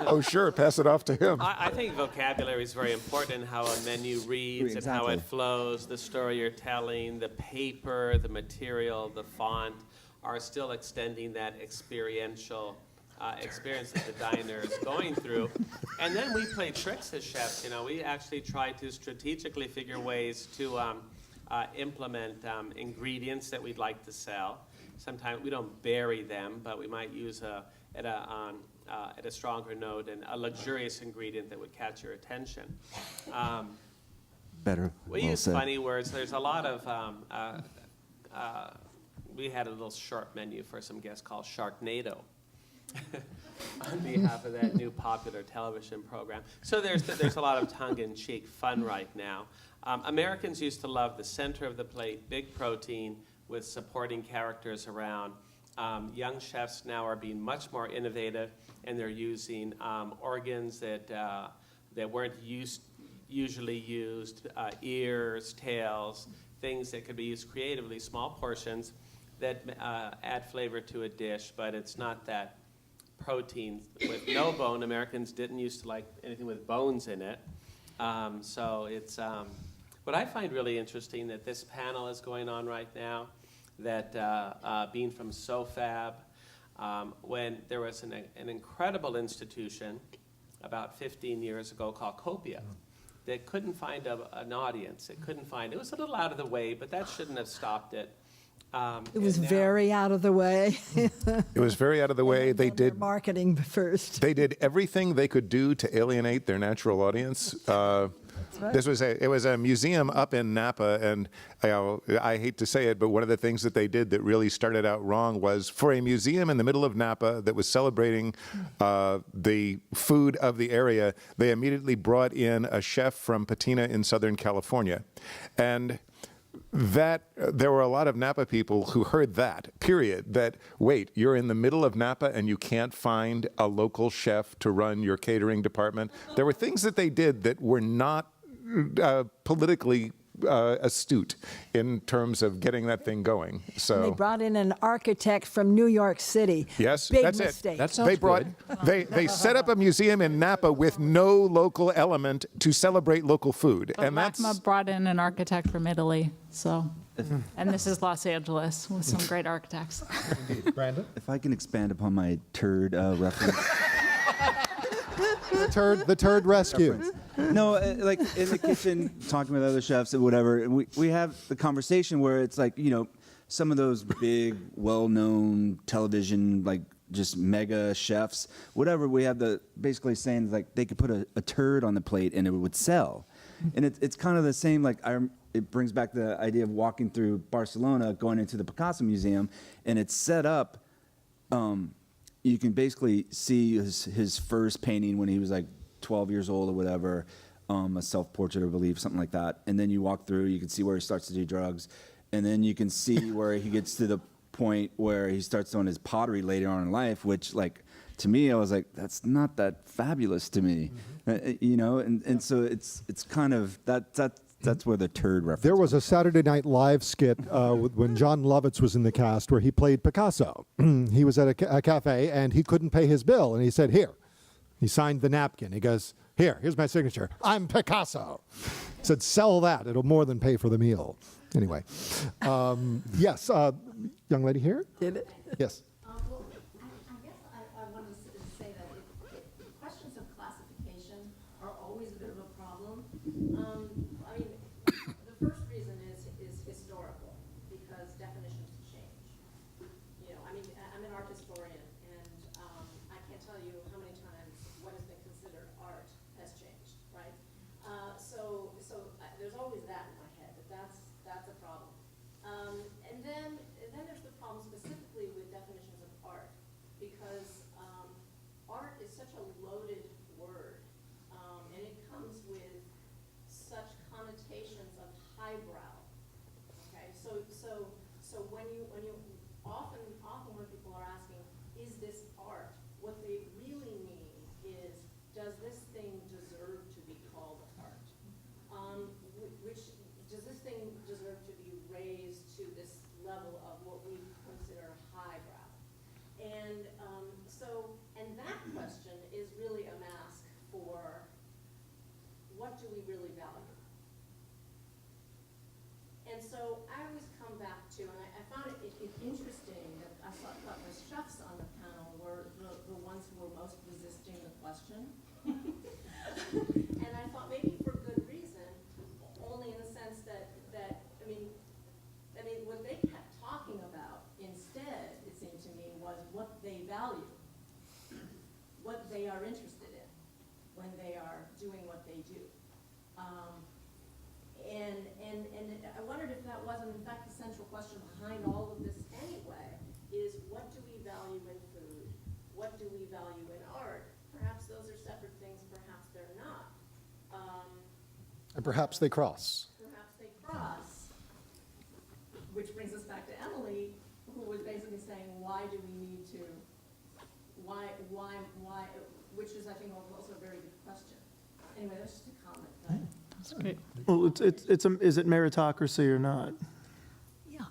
Oh, sure, pass it off to him. I think vocabulary is very important in how a menu reads and how it flows, the story you're telling, the paper, the material, the font are still extending that experiential experience that the diner is going through. And then we play tricks as chefs. We actually try to strategically figure ways to implement ingredients that we'd like to sell. Sometimes we don't bury them, but we might use at a stronger note and a luxurious ingredient that would catch your attention. better. We use funny words. There's a lot of. We had a little short menu for some guests called Sharknado. On behalf of that new popular television program. So there's a lot of tongue-in-cheek fun right now. Americans used to love the center of the plate, big protein with supporting characters around. Young chefs now are being much more innovative, and they're using organs that weren't usually used, ears, tails, things that could be used creatively, small portions that add flavor to a dish, but it's not that protein with no bone. Americans didn't used to like anything with bones in it. So it's what I find really interesting that this panel is going on right now, that being from SoFab, when there was an incredible institution about 15 years ago called Copia that couldn't find an audience. It was a little out of the way, but that shouldn't have stopped it. It was very out of the way. It was very out of the way. They Their did marketing first. They did everything they could do to alienate their natural audience. It was a museum up in Napa, and I hate to say it, but one of the things that they did that really started out wrong was for a museum in the middle of Napa that was celebrating the food of the area, they immediately brought in a chef from Patina in Southern California, and that there were a lot of Napa people who heard that, period, that, wait, you're in the middle of Napa and you can't find a local chef to run your catering department. There were things that they did that were not politically astute in terms of getting that thing going. So They brought in an architect from New York City. yes, Big that's mistake. it. That sounds good. They set up a museum in Napa with no local element to celebrate local food, But and that's LACMA brought in an architect from Italy, so, and this is Los Angeles with some great architects. Brandon? If I can expand upon my turd reference. The turd rescue. No, like in the kitchen, talking with other chefs and whatever, and we have the conversation where it's like, some of those big, well-known television, like just mega chefs, whatever, we have basically saying like they could put a turd on the plate and it would sell. And it's kind of the same, like it brings back the idea of walking through Barcelona, going into the Picasso Museum, and it's set up, you can basically see his first painting when he was like 12 years old or whatever, a self-portrait, I believe, something like that. And then you walk through, you can see where he starts to do drugs. And then you can see where he gets to the point where he starts doing his pottery later on in life, which, like, to me, I was like, that's not that fabulous to me. And so it's kind of, that's where the turd reference There was a Saturday Night Live skit when John Lovitz was in the cast where he played Picasso. He was at a cafe and he couldn't pay his bill, and he said, "Here." He signed the napkin. He goes, here's my signature. I'm Picasso. He said, "Sell that. It'll more than pay for the meal." Anyway, yes, young lady here? Did it? Yes. Well, I guess I wanted to say that questions of classification are always a bit of a problem. I mean, the first reason is historical, because definitions change. I mean, I'm an artist so when you often when people are asking, is this art? What they really mean is, does this thing deserve to be called art? Which does this thing deserve to be raised to this level of what we consider highbrow? And and that question is really a mask for what do we really value? And so I always come back to, and I found it interesting that I thought the chefs on the panel were the ones who were most resisting the question. And I thought maybe for good reason, only in the sense that I mean, what they kept talking about instead, it seemed to me, was what they value, what they are interested in when they are doing what they do. And I wondered if that wasn't, in fact, the central question behind all of this anyway, is what do we value in food? What do we value in art? Perhaps those are separate things, perhaps they're not. And perhaps they cross. Perhaps they cross, which brings us back to Emily, who was basically saying, why do we need to, why, which is, I think, also a very good question. Anyway, that's just a comment. But That's great. Well, is it meritocracy or not? Yeah.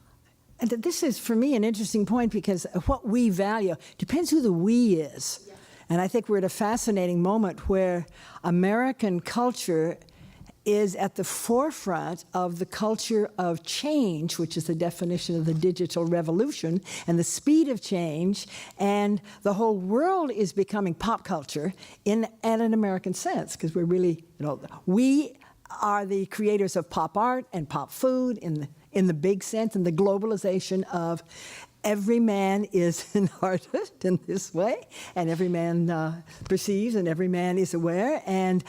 And this is, for me, an interesting point because what we value depends who the we is. Yeah. And I think we're at a fascinating moment where American culture is at the forefront of the culture of change, which is the definition of the digital revolution, and the speed of change, and the whole world is becoming pop culture in an American sense, because we're really, we are the creators of pop art and pop food in the big sense, and the globalization of every man is an artist in this way, and every man perceives, and every man is aware, and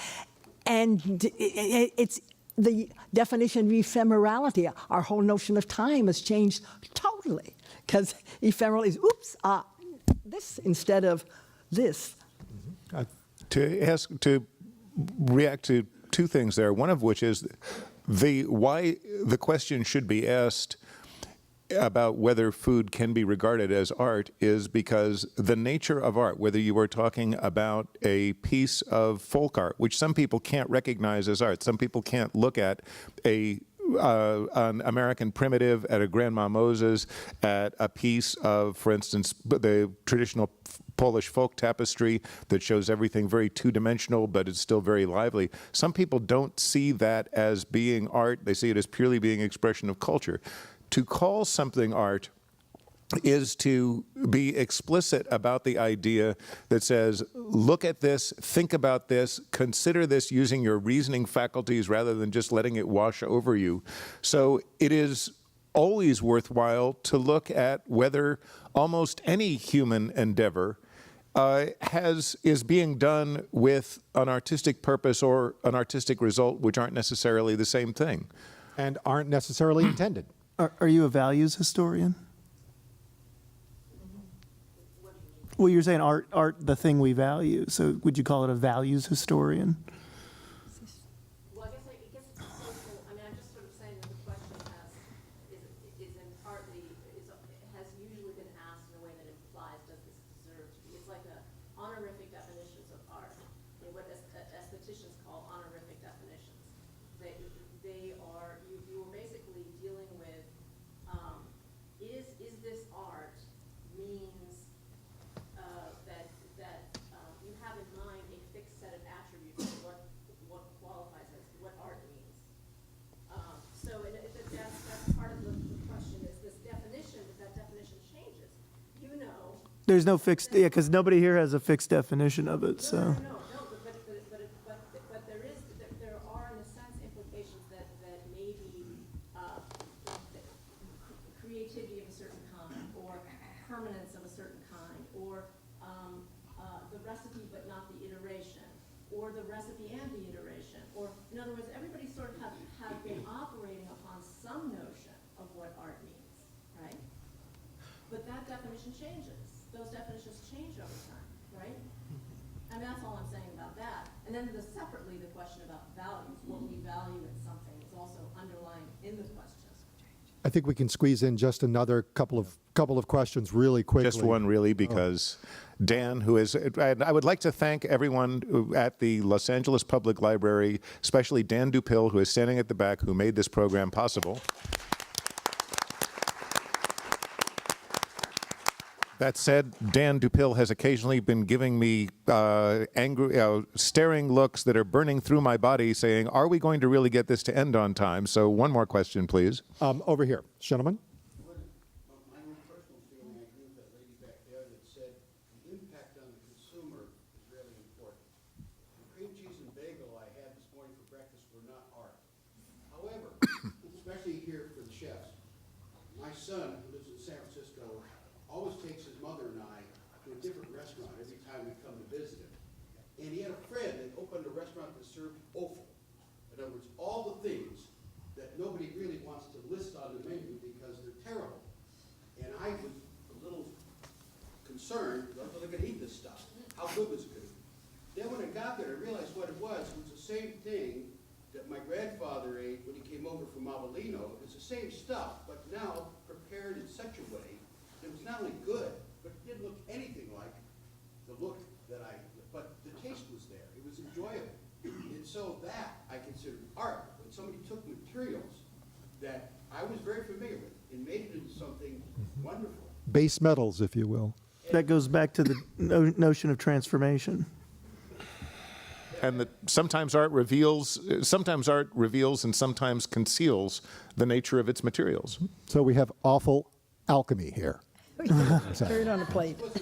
it's the definition of ephemerality. Our whole notion of time has changed totally, because ephemeral is, this instead of this. To react to two things there, one of which is why the question should be asked about whether food can be regarded as art is because the nature of art, whether you are talking about a piece of folk art, which some people can't recognize as art, some people can't look at an American primitive, at a Grandma Moses, at a piece of, for instance, the traditional Polish folk tapestry that shows everything very two-dimensional, but it's still very lively. Some people don't see that as being art. They see it as purely being expression of culture. To call something art is to be explicit about the idea that says, look at this, think about this, consider this using your reasoning faculties rather than just letting it wash over you. So it is always worthwhile to look at whether almost any human endeavor is being done with an artistic purpose or an artistic result, which aren't necessarily the same thing. And aren't necessarily intended. Are you a values historian? Well, you're saying art, the thing we value. So would you call it a values historian? Well, I guess it's social. I mean, I'm just sort of saying that the question has usually been asked in a way that implies, does this deserve to be? It's like honorific definitions of art, what aestheticians call honorific definitions. They are, you are basically dealing with, is this art means that you have in mind a fixed set of attributes of what qualifies as what art means. So that's part of the question is this definition, that definition changes. There's no fixed, yeah, because nobody here has a fixed definition of it, so. No, but there are in a sense implications that maybe creativity of a certain kind, or permanence of a certain kind, or the recipe but not the iteration, or the recipe and the iteration, or in other words, everybody sort of have been operating upon some notion of what art means, right? But that definition changes. Those definitions change over time, right? And that's all I'm saying about that. And then separately, the question about values, what we value in something is also underlying in the question. I think we can squeeze in just another couple of questions really quickly. Just one, really, because Dan, who is, and I would like to thank everyone at the Los Angeles Public Library, especially Dan Dupil, who is standing at the back, who made this program possible. That said, Dan Dupil has occasionally been giving me angry, staring looks that are burning through my body, saying, "Are we going to really get this to end on time?" So one more question, please. Over here, gentlemen. My own personal feeling, I agree with that lady back there that said the impact on the consumer is really important. The cream cheese and bagel I had this morning for breakfast were not art. However, especially here for the chefs, my son, who lives in San Francisco, always takes his mother and I to a different restaurant every time we come to visit him. And he had a friend that opened a restaurant that served offal. In other words, all the things that nobody really wants to list on the menu because they're terrible. And I was a little concerned, I was going to eat this stuff. How good was it going to be? Then when I got there, I realized what it was. It was the same thing that my grandfather ate when he came over from Avellino. It's the same stuff, but now prepared in such a way that it was not only good, but it didn't look anything like the look that but the taste was there. It was enjoyable. And so that I consider art. When somebody took materials that I was very familiar with and made it into something wonderful. Base metals, if you will. That goes back to the notion of transformation. And that sometimes art reveals and sometimes conceals the nature of its materials. So we have awful alchemy here. Turn it on a plate. But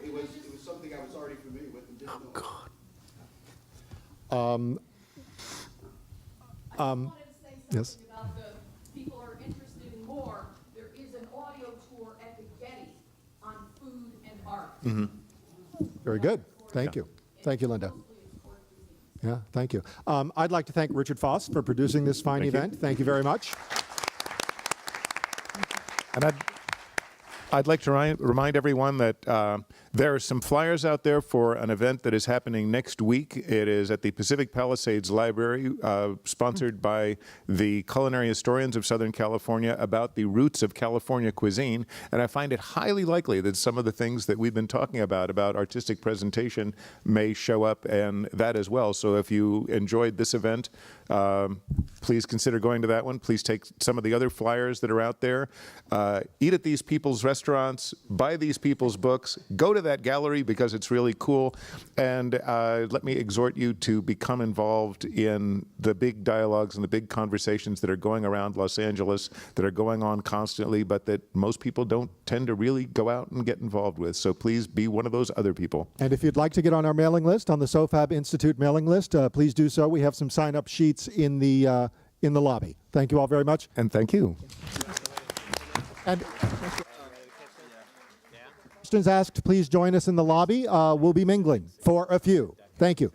it was something I was already familiar with and didn't know. I wanted to say yes. something about the people are interested in more. There is an audio tour at the Getty on food and art. Very good. Thank you. Thank you, Linda. Yeah, thank you. I'd like to thank Richard Foss for producing this fine event. Thank you very much. And I'd like to remind everyone that there are some flyers out there for an event that is happening next week. It is at the Pacific Palisades Library, sponsored by the Culinary Historians of Southern California, about the roots of California cuisine. And I find it highly likely that some of the things that we've been talking about artistic presentation, may show up and that as well. So if you enjoyed this event, please consider going to that one. Please take some of the other flyers that are out there. Eat at these people's restaurants, buy these people's books, go to that gallery because it's really cool, and let me exhort you to become involved in the big dialogues and the big conversations that are going around Los Angeles, that are going on constantly, but that most people don't tend to really go out and get involved with. So please be one of those other people. And if you'd like to get on our mailing list, on the SOFAB Institute mailing list, please do so. We have some sign-up sheets in the lobby. Thank you all very much. And thank you. And questions asked, please join us in the lobby. We'll be mingling for a few. Thank you.